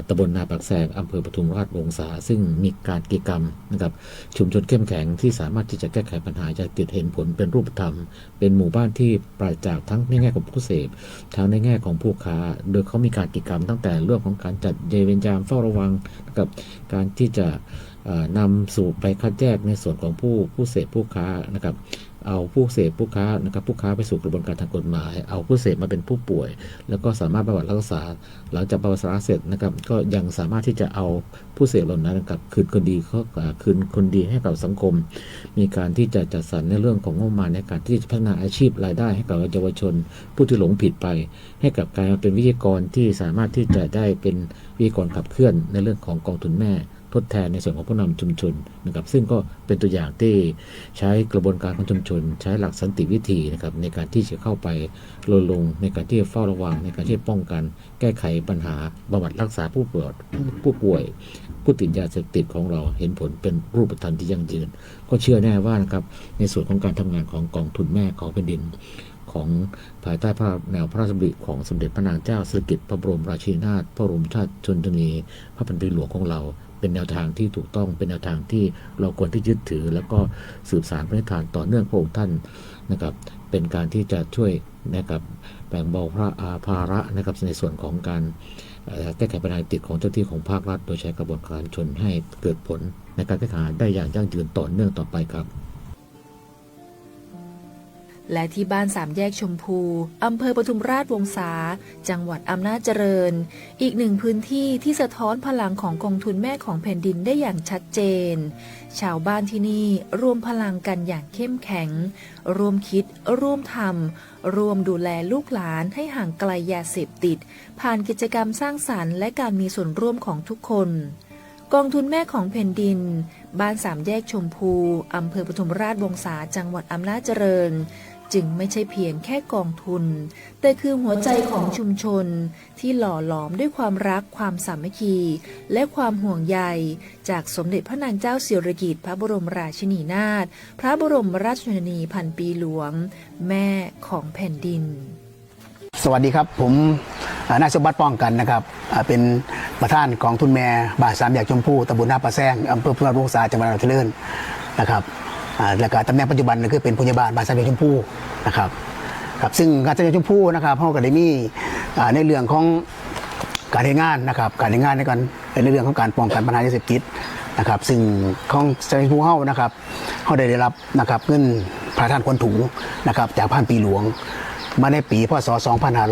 ตำบลนาปากแซงอำเภอปทุมราชวงศาซึ่งมีการกิจกรรมนะครับชุมชนเข้มแข็งที่สามารถที่จะแก้ไขปัญหาจะเห็นผลเป็นรูปธรรมเป็นหมู่บ้านที่ปราศจากทั้งในแง่ของผู้เสพทั้งในแง่ของผู้ค้าโดยเขามีการกิจกรรมตั้งแต่เรื่องของการจัดเวรยามเฝ้าระวังกับการที่จะนำสู่ไปคัดแยกในส่วนของผู้เสพผู้ค้านะครับเอาผู้เสพผู้ค้านะครับผู้ค้าไปสู่กระบวนการทางกฎหมายเอาผู้เสพมาเป็นผู้ป่วยแล้วก็สามารถบำบัดรักษาหลังจากบำบัดรักษาเสร็จนะครับก็ยังสามารถที่จะเอาผู้เสพเหล่านั้นนะครับคืนคนดีให้กับสังคมมีการที่จะจัดสรรในเรื่องของงบประมาณในการที่จะพัฒนาอาชีพรายได้ให้กับเยาวชนผู้ที่หลงผิดไปให้กับการเป็นวิทยากรที่สามารถที่จะได้เป็นวิทยากรขับเคลื่อนในเรื่องของกองทุนแม่ทดแทนในส่วนของผู้นำชุมชนนะครับซึ่งก็เป็นตัวอย่างที่ใช้กระบวนการของชุมชนใช้หลักสันติวิธีนะครับในการที่จะเข้าไปรณรงค์ในการที่จะเฝ้าระวังในการที่จะป้องกันแก้ไขปัญหาบำบัดรักษาผู้ป่วยผู้ติดยาเสพติดของเราเห็นผลเป็นรูปธรรมที่ยั่งยืนก็เชื่อแน่ว่านะครับในส่วนของการทำงานของกองทุนแม่ของแผ่นดินของภายใต้แนวพระราชดำริของสมเด็จพระนางเจ้าสิริกิติ์พระบรมราชินีนาถพระบรมราชชนนีพระพันปีหลวงของเราเป็นแนวทางที่ถูกต้องเป็นแนวทางที่เราควรที่ยึดถือแล้วก็สืบสานพระนิทานต่อเนื่องพระองค์ท่านนะครับเป็นการที่จะช่วยนะครับแบ่งเบาภาระนะครับในส่วนของการแก้ไขปัญหาติดของเจ้าที่ของภาครัฐโดยใช้กระบวนการชนให้เกิดผลในการแก้ไขได้อย่างยั่งยืนต่อเนื่องต่อไปครับและที่บ้านสามแยกชมพูอำเภอปทุมราชวงศาจังหวัดอำนาจเจริญอีกหนึ่งพื้นที่ที่สะท้อนพลังของกองทุนแม่ของแผ่นดินได้อย่างชัดเจนชาวบ้านที่นี่รวมพลังกันอย่างเข้มแข็งร่วมคิดร่วมทำร่วมดูแลลูกหลานให้ห่างไกลยาเสพติดผ่านกิจกรรมสร้างสรรค์และการมีส่วนร่วมของทุกคนกองทุนแม่ของแผ่นดินบ้านสามแยกชมพูอำเภอปทุมราชวงศาจังหวัดอำนาจเจริญ จึงไม่ใช่เพียงแค่กองทุนแต่คือหัวใจของชุมชนที่หล่อหลอมด้วยความรักความสามัคคีและความห่วงใยจากสมเด็จพระนางเจ้าสิริกิติ์พระบรมราชินีนาถพระบรมราชชนนีพันปีหลวงแม่ของแผ่นดินสวัสดีครับผมนายสมบัติป้องกันนะครับเป็นประธานกองทุนแม่บ้านสามแยกชมพู่ตำบลนาปะแซงอำเภอพุทธรักษาจังหวัดนครปฐมนะครับและก็ตำแหน่งปัจจุบันคือเป็นผู้ใหญ่บ้านบ้านสามแยกชมพู่นะครับครับซึ่งการสามแยกชมพู่นะครับเขาก็ได้มีในเรื่องของการทำงานนะครับการทำงานในการในเรื่องของการป้องกันปัญหายาเสพติดนะครับซึ่งของสามแยกชมพู่เขานะครับเขาได้รับนะครับเงินพระราชทานขวัญถุงนะครับจากพันปีหลวงมาในปีพ.ศ.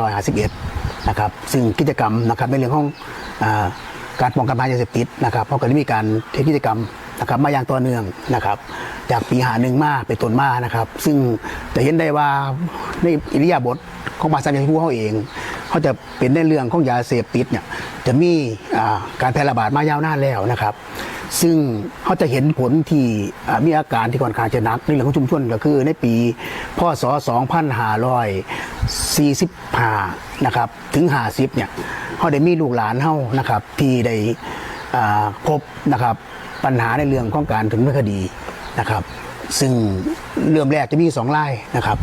2551นะครับซึ่งกิจกรรมนะครับในเรื่องของการป้องกันปัญหายาเสพติดนะครับเขาก็ได้มีการเทกิจกรรมนะครับมาอย่างต่อเนื่องนะครับจากปี51มาเป็นต้นมานะครับซึ่งจะเห็นได้ว่าในอิริยาบถของบ้านสามแยกชมพู่เขาเองเขาจะเป็นในเรื่องของยาเสพติดเนี่ยจะมีการแพร่ระบาดมายาวนานแล้วนะครับซึ่งเขาจะเห็นผลที่มีอาการที่ค่อนข้างจะหนักในเรื่องของชุมชนก็คือในปีพ.ศ. 2545นะครับถึง50เนี่ยเขาได้มีลูกหลานเขานะครับที่ได้พบนะครับปัญหาในเรื่องของการถึงเรื่องคดีนะครับซึ่งเริ่มแรกจะมี2รายนะครับ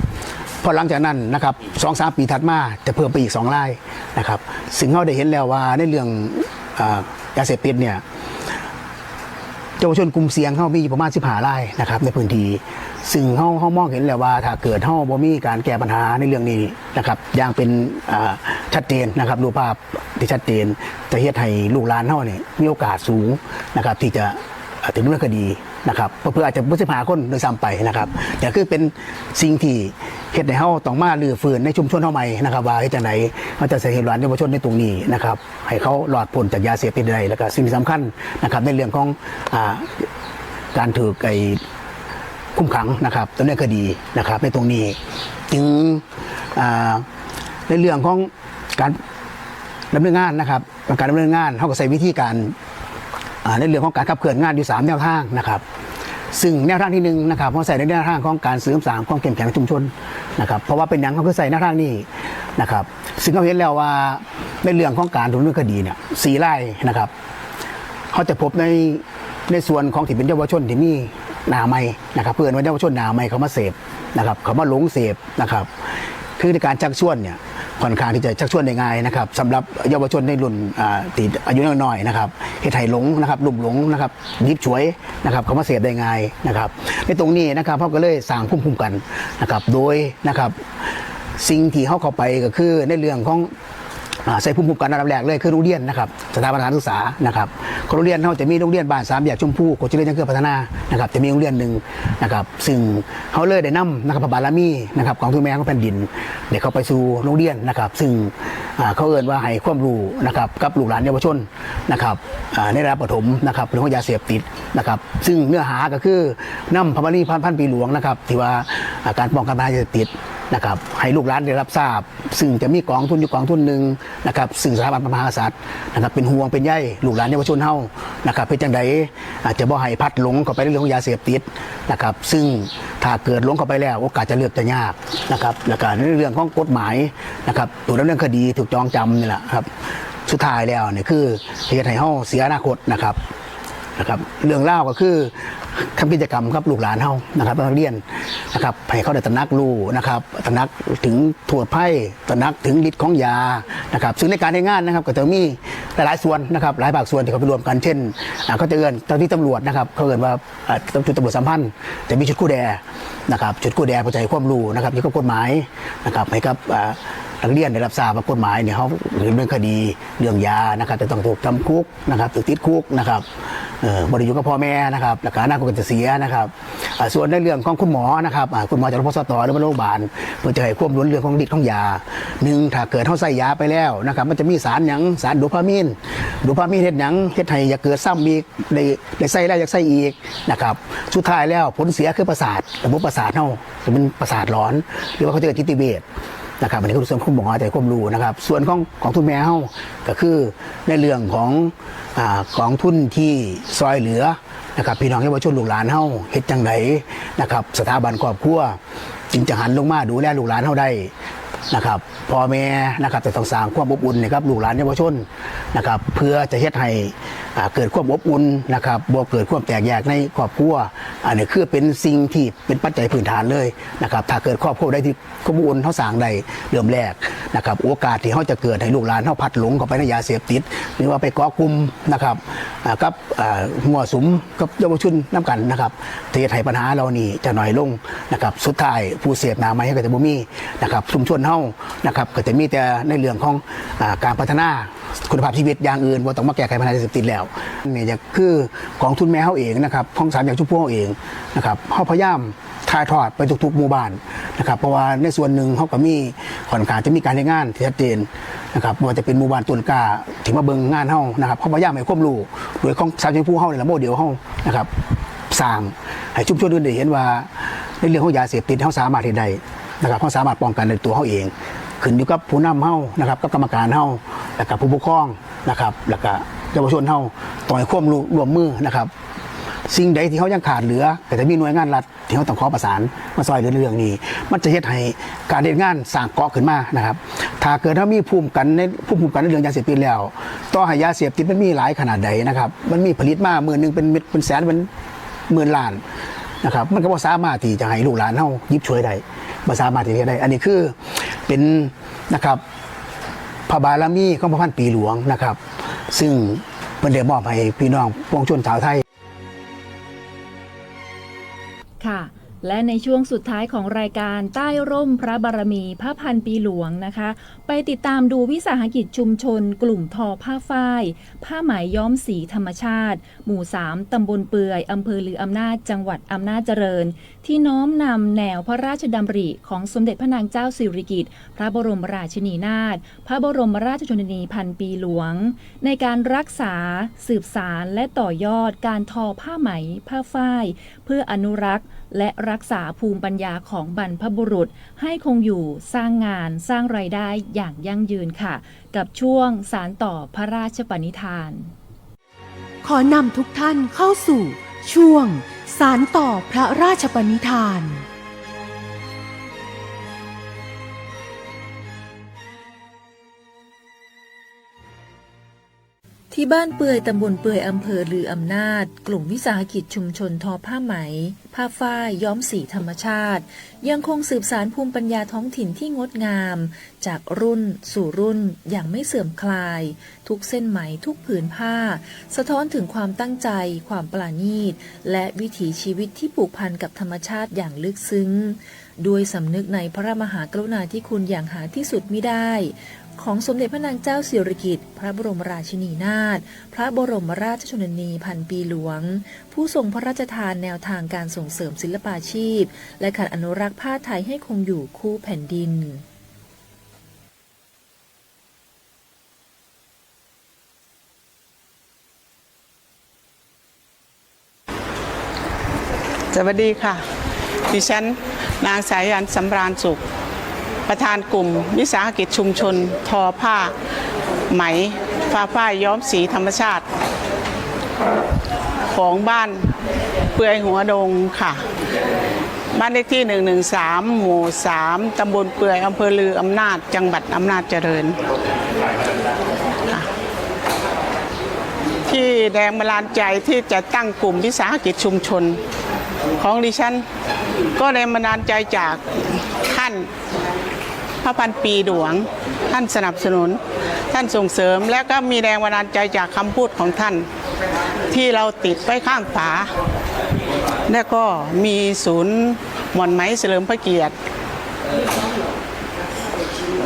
พอหลังจากนั้นนะครับ 2-3 ปีถัดมาจะเพิ่มไปอีก2รายนะครับซึ่งเขาได้เห็นแล้วว่าในเรื่องยาเสพติดเนี่ยเยาวชนกลุ่มเสี่ยงเขามีประมาณ15รายนะครับในพื้นที่ซึ่งเขามองเห็นแล้วว่าถ้าเกิดเขาบ่มีการแก้ปัญหาในเรื่องนี้นะครับอย่างเป็นชัดเจนนะครับรูปภาพที่ชัดเจนจะเฮ็ดให้ลูกหลานเขาเนี่ยมีโอกาสสูงนะครับที่จะถึงเรื่องคดีนะครับเพื่ออาจจะไม่ใช่หาคนโดยซ้ำไปนะครับแต่คือเป็นสิ่งที่เฮ็ดให้เขาต้องมาลื้อฟื้นในชุมชนเขาใหม่นะครับว่าเฮ็ดจังได๋เขาจะใส่เห็นหลานเยาวชนในตรงนี้นะครับให้เขาหลอดพ้นจากยาเสพติดได้แล้วก็สิ่งที่สำคัญนะครับในเรื่องของการถือคุมขังนะครับดำเนินคดีนะครับในตรงนี้จึงในเรื่องของการดำเนินงานนะครับการดำเนินงานเขาก็ใช้วิธีการในเรื่องของการขับเคลื่อนงานอยู่3แนวทางนะครับซึ่งแนวทางที่1นะครับเขาใส่ในแนวทางของการเสริมสร้างความเข้มแข็งในชุมชนนะครับเพราะว่าเป็นอย่างเขาคือใส่แนวทางนี้นะครับซึ่งเขาเห็นแล้วว่าในเรื่องของการดำเนินคดีเนี่ย4รายนะครับเขาจะพบในส่วนของที่เป็นเยาวชนที่มีหนาใหม่นะครับเพื่อนว่าเยาวชนหนาใหม่เขามาเสพนะครับเขามาหลงเสพนะครับคือในการชักชวนเนี่ยค่อนข้างที่จะชักชวนได้ง่ายนะครับสำหรับเยาวชนในรุ่นที่อายุน้อยๆนะครับเฮ็ดให้หลงนะครับลุ่มหลงนะครับยิบฉวยนะครับเขามาเสพได้ง่ายนะครับในตรงนี้นะครับเขาก็เลยสร้างภูมิคุ้มกันนะครับโดยนะครับสิ่งที่เข้าไปก็คือในเรื่องของใส่ภูมิคุ้มกันระดับแรกเลยคือโรงเรียนนะครับสถาบันการศึกษานะครับโรงเรียนเขาจะมีโรงเรียนบ้านสามแยกชมพู่โคชเรียนยังเกิดพัฒนานะครับจะมีโรงเรียนหนึ่งนะครับซึ่งเขาเลยได้นำนะครับพระบารมีนะครับของทุนแม่ของแผ่นดินเด็กเขาไปสู่โรงเรียนนะครับซึ่งเขาเอ่ยว่าให้ความรู้นะครับกับลูกหลานเยาวชนนะครับในระดับประถมนะครับเรื่องของยาเสพติดนะครับซึ่งเนื้อหาก็คือนำพระบารมีพันปีหลวงนะครับที่ว่าการป้องกันปัญหายาเสพติดนะครับให้ลูกหลานได้รับทราบซึ่งจะมีกองทุนอยู่กองทุนหนึ่งนะครับซึ่งสถาบันพระมหากษัตริย์นะครับเป็นห่วงเป็นใยลูกหลานเยาวชนเฮานะครับเป็นจังไดอาจจะบ่ให้พัดหลงเข้าไปในเรื่องของยาเสพติดนะครับซึ่งถ้าเกิดหลงเข้าไปแล้วโอกาสจะเลือกจะยากนะครับแล้วก็ในเรื่องของกฎหมายนะครับตัวดำเนินคดีถูกจองจำนี่แหละครับสุดท้ายแล้วเนี่ยคือเหตุให้เฮาเสียอนาคตนะครับเรื่องเล่าก็คือทำกิจกรรมครับลูกหลานเฮานะครับนักเรียนนะครับให้เขาได้ตระหนักรู้นะครับตระหนักถึงโทษภัยตระหนักถึงฤทธิ์ของยานะครับซึ่งในการทำงานนะครับก็จะมีหลายส่วนนะครับหลายภาคส่วนที่เขาไปรวมกันเช่นเขาจะเอิ้นเจ้าหน้าที่ตำรวจนะครับเขาเอิ้นว่าชุดตำรวจสัมพันธ์จะมีชุดกู้แดนะครับชุดกู้แดเพื่อให้ความรู้นะครับเกี่ยวกับกฎหมายนะครับให้กับนักเรียนได้รับทราบว่ากฎหมายเนี่ยเขาดำเนินคดีเรื่องยานะครับจะต้องถูกจำคุกนะครับถูกติดคุกนะครับบริยุกับพ่อแม่นะครับและการอนาคตจะเสียนะครับส่วนในเรื่องของคุณหมอนะครับคุณหมอจากโรงพยาบาลหรือโรงพยาบาลเพื่อจะให้ควบคุมเรื่องของฤทธิ์ของยาถ้าเกิดเขาใส่ยาไปแล้วนะครับมันจะมีสารหยังสารโดพามีนเฮ็ดหยังเฮ็ดให้อย่าเกิดซ้ำอีกได้ใส่แล้วอยากใส่อีกนะครับสุดท้ายแล้วผลเสียคือประสาทระบบประสาทเฮาจะเป็นประสาทร้อนหรือว่าเขาจะเกิดจิตเวชนะครับอันนี้คือส่วนคุณหมอแต่ความรู้นะครับส่วนของทุนแม่เฮาก็คือในเรื่องของทุนที่ซอยเหลือ นะครับพี่น้องเยาวชนลูกหลานเฮาเฮ็ดจังไดนะครับสถาบันครอบครัวจึงจะหันลงมาดูแลลูกหลานเฮาได้นะครับพ่อแม่นะครับจะต้องสร้างความอบอุ่นนะครับลูกหลานเยาวชนนะครับเพื่อจะเฮ็ดให้เกิดความอบอุ่นนะครับบ่เกิดความแตกแยกในครอบครัวอันนี้คือเป็นสิ่งที่เป็นปัจจัยพื้นฐานเลยนะครับถ้าเกิดครอบครัวได้ที่ความอบอุ่นเฮาสร้างได้เริ่มแรกนะครับโอกาสที่เฮาจะเกิดให้ลูกหลานเฮาพัดหลงเข้าไปในยาเสพติดหรือว่าไปก่อกลุ่มนะครับกับมั่วสุมกับเยาวชนนำกันนะครับที่เฮ็ดให้ปัญหาเรานี่จะน้อยลงนะครับสุดท้ายผู้เสพหน้าใหม่ก็จะบ่มีนะครับชุมชนเฮานะครับก็จะมีแต่ในเรื่องของการพัฒนาคุณภาพชีวิตอย่างอื่นว่าต้องมาแก้ไขปัญหาเสพติดแล้วนี่จะคือกองทุนแม่เฮาเองนะครับของสามอย่างชุมพวงเองนะครับเฮาพยายามถ่ายทอดไปทุกๆหมู่บ้านนะครับเพราะว่าในส่วนหนึ่งเฮาก็มีค่อนข้างจะมีการทำงานที่ชัดเจนนะครับว่าจะเป็นหมู่บ้านต้นกล้าที่มาเบิ่งงานเฮานะครับเฮาพยายามให้ความรู้โดยของสามอย่างชุมพวงเฮานี่ล่ะโมเดลเฮานะครับสร้างให้ชุมชนอื่นได้เห็นว่าในเรื่องของยาเสพติดเฮาสามารถเฮ็ดได้นะครับเฮาสามารถป้องกันในตัวเฮาเองขึ้นอยู่กับผู้นำเฮานะครับกับกรรมการเฮาแล้วก็ผู้ปกครองนะครับแล้วก็เยาวชนเฮาต้องให้ความร่วมมือนะครับสิ่งใดที่เขายังขาดเหลือก็จะมีหน่วยงานรัฐที่เขาต้องขอประสานมาซอยเหลือเรื่องนี้มันจะเฮ็ดให้การเฮ็ดงานสร้างเกาะขึ้นมานะครับถ้าเกิดถ้ามีภูมิคุ้มกันในเรื่องยาเสพติดแล้วต่อให้ยาเสพติดมันมีหลายขนาดใดนะครับมันมีผลิตมาหมื่นนึงเป็นแสนเป็นหมื่นล้านนะครับมันก็บ่สามารถที่จะให้ลูกหลานเฮายิบช่วยได้บ่สามารถที่จะได้อันนี้คือเป็นนะครับพระบารมีของพระพันปีหลวงนะครับซึ่งเพิ่นได้มอบให้พี่น้องปวงชนชาวไทยค่ะและในช่วงสุดท้ายของรายการใต้ร่มพระบารมีพระพันปีหลวงนะคะไปติดตามดูวิสาหกิจชุมชนกลุ่มทอผ้าฝ้ายผ้าไหมย้อมสีธรรมชาติหมู่ 3 ตำบลเปื่อยอำเภอลืออำนาจจังหวัดอำนาจเจริญที่น้อมนำแนวพระราชดำริของสมเด็จพระนางเจ้าสิริกิติ์พระบรมราชินีนาถพระบรมราชชนนีพันปีหลวงในการรักษาสืบสานและต่อยอดการทอผ้าไหมผ้าฝ้ายเพื่ออนุรักษ์และรักษาภูมิปัญญาของบรรพบุรุษให้คงอยู่สร้างงานสร้างรายได้อย่างยั่งยืนค่ะกับช่วงสานต่อพระราชปณิธานขอนำทุกท่านเข้าสู่ช่วงสานต่อพระราชปณิธานที่บ้านเปื่อยตำบลเปื่อยอำเภอลืออำนาจกลุ่มวิสาหกิจชุมชนทอผ้าไหมผ้าฝ้ายย้อมสีธรรมชาติยังคงสืบสานภูมิปัญญาท้องถิ่นที่งดงามจากรุ่นสู่รุ่นอย่างไม่เสื่อมคลายทุกเส้นไหมทุกผืนผ้าสะท้อนถึงความตั้งใจความปราณีตและวิถีชีวิตที่ผูกพันกับธรรมชาติอย่างลึกซึ้งด้วยสำนึกในพระมหากรุณาธิคุณอย่างหาที่สุดมิได้ของสมเด็จพระนางเจ้าสิริกิติ์พระบรมราชินีนาถพระบรมราชชนนีพันปีหลวงผู้ทรงพระราชทานแนวทางการส่งเสริมศิลปาชีพและการอนุรักษ์ผ้าไทยให้คงอยู่คู่แผ่นดินสวัสดีค่ะดิฉันนางสายันสำราญสุขประธานกลุ่มวิสาหกิจชุมชนทอผ้าไหมฝ้ายย้อมสีธรรมชาติของบ้านเปื่อยหัวดงค่ะบ้านเลขที่113หมู่3ตำบลเปื่อยอำเภอลืออำนาจจังหวัดอำนาจเจริญที่แรงบันดาลใจที่จะตั้งกลุ่มวิสาหกิจชุมชนของดิฉันก็แรงบันดาลใจจากท่านพระพันปีหลวงท่านสนับสนุนท่านส่งเสริมและก็มีแรงบันดาลใจจากคำพูดของท่านที่เราติดไว้ข้างฝาและก็มีศูนย์หม่อนไหมเฉลิมพระเกียรติ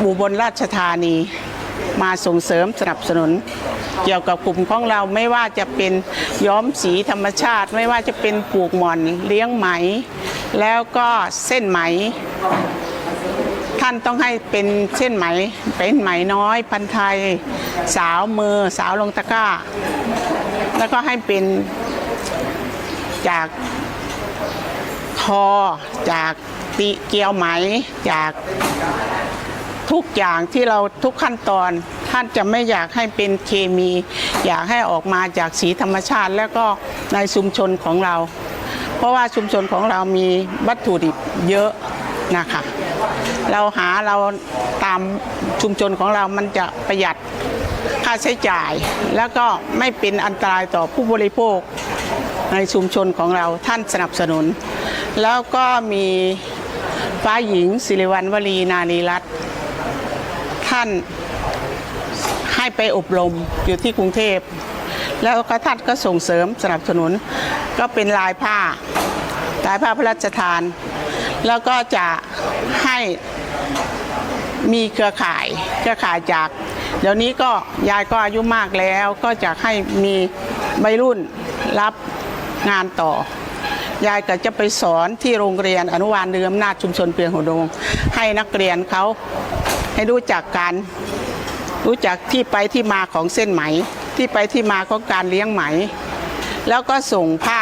อุบลราชธานีมาส่งเสริมสนับสนุนเกี่ยวกับกลุ่มของเราไม่ว่าจะเป็นย้อมสีธรรมชาติไม่ว่าจะเป็นปลูกหม่อนเลี้ยงไหมแล้วก็เส้นไหมท่านต้องให้เป็นเส้นไหมเป็นไหมน้อยพันธุ์ไทยสาวมือสาวลงตะกร้าแล้วก็ให้เป็นจากทอจากติเกียวไหมจากทุกอย่างที่เราทุกขั้นตอนท่านจะไม่อยากให้เป็นเคมี อยากให้ออกมาจากสีธรรมชาติแล้วก็ในชุมชนของเรา เพราะว่าชุมชนของเรามีวัตถุดิบเยอะนะคะเราตามชุมชนของเรามันจะประหยัดค่าใช้จ่ายแล้วก็ไม่เป็นอันตรายต่อผู้บริโภคในชุมชนของเราท่านสนับสนุนแล้วก็มีฟ้าหญิงศิริวัณวลีนารีรัตน์ท่านให้ไปอบรมอยู่ที่กรุงเทพแล้วก็ท่านก็ส่งเสริมสนับสนุนก็เป็นลายผ้าพระราชทานแล้วก็จะให้มีเครือข่ายจากเดี๋ยวนี้ก็ยายก็อายุมากแล้วก็จะให้มีวัยรุ่นรับงานต่อยายก็จะไปสอนที่โรงเรียนอนุบาลเรืออำนาจชุมชนเปียงหัวดงให้นักเรียนเขาให้รู้จักที่ไปที่มาของเส้นไหมที่ไปที่มาของการเลี้ยงไหมแล้วก็ส่งผ้า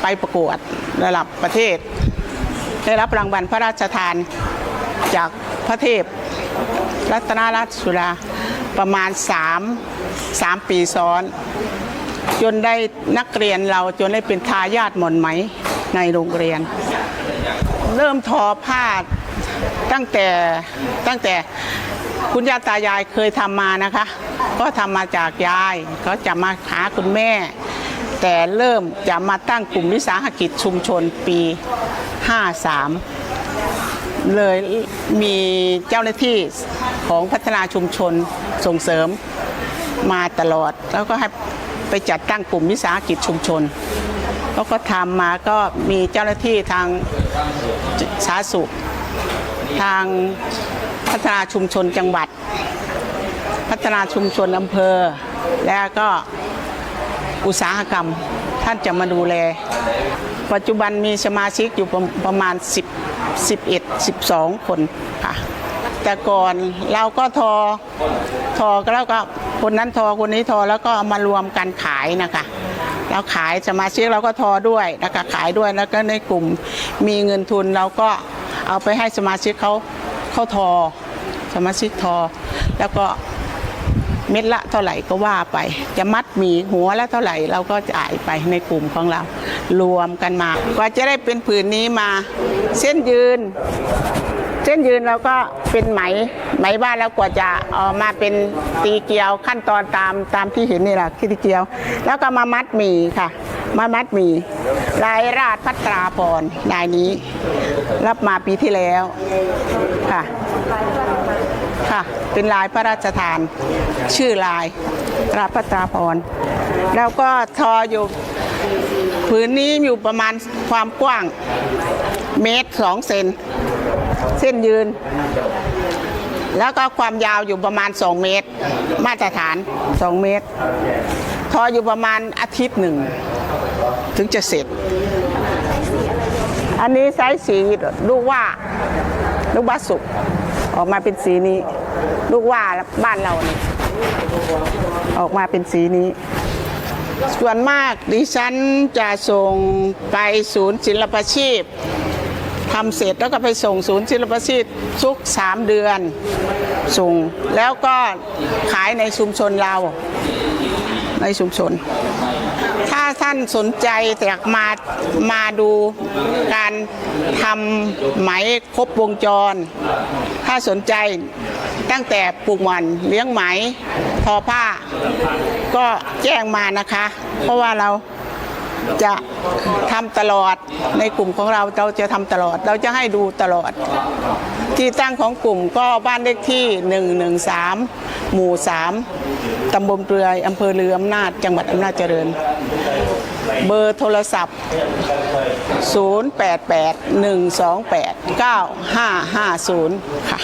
ไปประกวดระดับประเทศได้รับรางวัลพระราชทานจากพระเทพรัตนราชสุดาประมาณ3 ปีซ้อนจนได้นักเรียนเราจนได้เป็นทายาทหม่อนไหมในโรงเรียนเริ่มทอผ้าตั้งแต่คุณย่าตายายเคยทำมานะคะก็ทำมาจากยายก็จะมาหาคุณแม่แต่เริ่มจะมาตั้งกลุ่มวิสาหกิจชุมชนปี53เลยมีเจ้าหน้าที่ของพัฒนาชุมชนส่งเสริมมาตลอดแล้วก็ให้ไปจัดตั้งกลุ่มวิสาหกิจชุมชนแล้วก็ทำมาก็มีเจ้าหน้าที่ทางสาธารณสุขทางพัฒนาชุมชนจังหวัดพัฒนาชุมชนอำเภอแล้วก็อุตสาหกรรมท่านจะมาดูแลปัจจุบันมีสมาชิกอยู่ประมาณ12 คนค่ะแต่ก่อนเราก็ทอแล้วก็คนนั้นทอคนนี้ทอแล้วก็เอามารวมกันขายนะคะเราขายสมาชิกเราก็ทอด้วยนะคะขายด้วยแล้วก็ในกลุ่มมีเงินทุนเราก็เอาไปให้สมาชิกเขาทอสมาชิกทอแล้วก็เม็ดละเท่าไหร่ก็ว่าไปจะมัดหมี่หัวละเท่าไหร่เราก็จ่ายไปในกลุ่มของเรารวมกันมากว่าจะได้เป็นผืนนี้มาเส้นยืนเราก็เป็นไหมบ้านแล้วกว่าจะออกมาเป็นตีเกลียวขั้นตอนตามที่เห็นนี่แหละตีเกลียวแล้วก็มามัดหมี่ค่ะมามัดหมี่ลายราชพัตราพรลายนี้รับมาปีที่แล้วค่ะเป็นลายพระราชทานชื่อลายราชพัตราพรแล้วก็ทออยู่ผืนนี้อยู่ประมาณความกว้าง1 เมตร 2 เซนเส้นยืนแล้วก็ความยาวอยู่ประมาณ2 เมตรมาตรฐาน2 เมตรทออยู่ประมาณอาทิตย์หนึ่งถึงจะเสร็จอันนี้ไซส์สีลูกว่าสุกออกมาเป็นสีนี้ลูกว่าบ้านเราเนี่ยออกมาเป็นสีนี้ส่วนมากดิฉันจะส่งไปศูนย์ศิลปาชีพทำเสร็จแล้วก็ไปส่งศูนย์ศิลปาชีพทุก3 เดือนส่งแล้วก็ขายในชุมชนเราในชุมชนถ้าท่านสนใจอยากมาดูการทำไหมครบวงจรถ้าสนใจตั้งแต่ปลูกหม่อนเลี้ยงไหมทอผ้าก็แจ้งมานะคะเพราะว่าเราจะทำตลอดในกลุ่มของเราจะทำตลอดเราจะให้ดูตลอดที่ตั้งของกลุ่มก็บ้านเลขที่113หมู่3ตำบลเปลือยอำเภอเรืออำนาจจังหวัดอำนาจเจริญเบอร์โทรศัพท์0881289550ค่ะ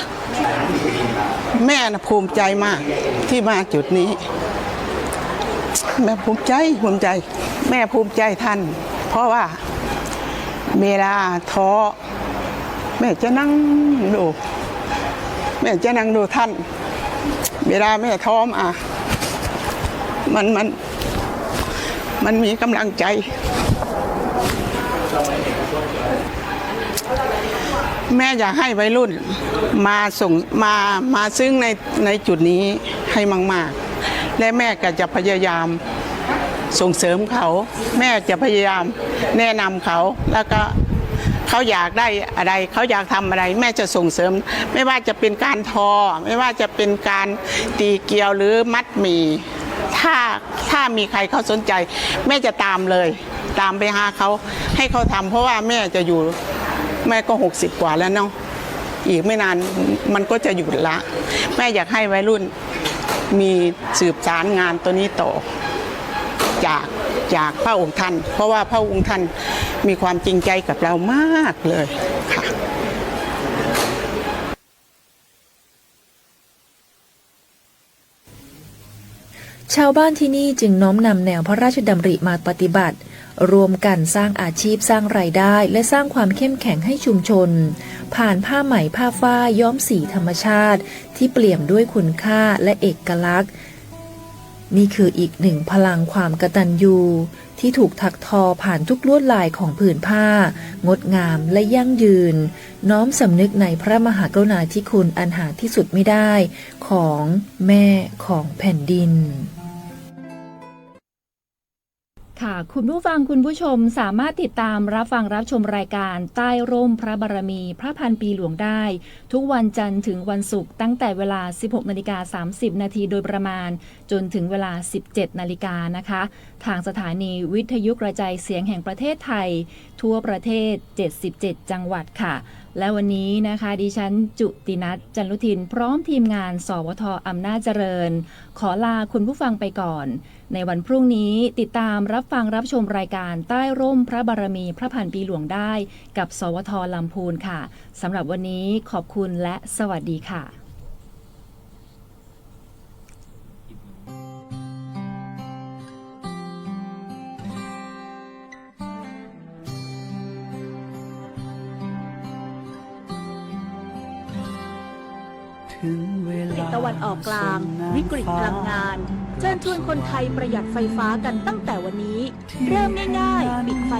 แม่ภูมิใจมากที่มาจุดนี้แม่ภูมิใจแม่ภูมิใจท่านเพราะว่าเวลาท้อแม่จะนั่งดูท่านเวลาแม่ท้อมามันมีกำลังใจแม่อยากให้วัยรุ่นมาซึ่งในจุดนี้ให้มากๆ และแม่ก็จะพยายามส่งเสริมเขาแม่จะพยายามแนะนำเขาแล้วก็เขาอยากได้อะไรเขาอยากทำอะไรแม่จะส่งเสริมไม่ว่าจะเป็นการทอไม่ว่าจะเป็นการตีเกลียวหรือมัดหมี่ถ้ามีใครเขาสนใจแม่จะตามเลยตามไปหาเขาให้เขาทำเพราะว่าแม่จะอยู่แม่ก็60 กว่าแล้วเนาะอีกไม่นานมันก็จะหยุดละแม่อยากให้วัยรุ่นมีสืบสารงานตัวนี้ต่อจากพระองค์ท่านเพราะว่าพระองค์ท่านมีความจริงใจกับเรามากเลยค่ะ ชาวบ้านที่นี่จึงน้อมนำแนวพระราชดำริมาปฏิบัติรวมกันสร้างอาชีพสร้างรายได้และสร้างความเข้มแข็งให้ชุมชนผ่านผ้าไหมผ้าฝ้ายย้อมสีธรรมชาติที่เปี่ยมด้วยคุณค่าและเอกลักษณ์นี่คืออีกหนึ่งพลังความกตัญญูที่ถูกถักทอผ่านทุกลวดลายของผืนผ้างดงามและยั่งยืนน้อมสำนึกในพระมหากรุณาธิคุณอันหาที่สุดไม่ได้ของแม่ของแผ่นดินค่ะคุณผู้ฟังคุณผู้ชมสามารถติดตามรับฟังรับชมรายการใต้ร่มพระบารมีพระพันปีหลวงได้ทุกวันจันทร์ถึงวันศุกร์ตั้งแต่เวลา 16:30 นาทีโดยประมาณจนถึงเวลา 17 นาฬิกานะคะทางสถานีวิทยุกระจายเสียงแห่งประเทศไทยทั่วประเทศ77จังหวัดค่ะและวันนี้นะคะดิฉันจุตินัทจันลุทินพร้อมทีมงานสวท.อำนาจเจริญขอลาคุณผู้ฟังไปก่อนในวันพรุ่งนี้ติดตามรับฟังรับชมรายการใต้ร่มพระบารมีพระพันปีหลวงได้กับสวท.ลำพูนค่ะสำหรับวันนี้ขอบคุณและสวัสดีค่ะตะวันออกกลางวิกฤตพลังงานเชิญชวนคนไทยประหยัดไฟฟ้ากันตั้งแต่วันนี้เริ่มง่ายๆปิดไฟ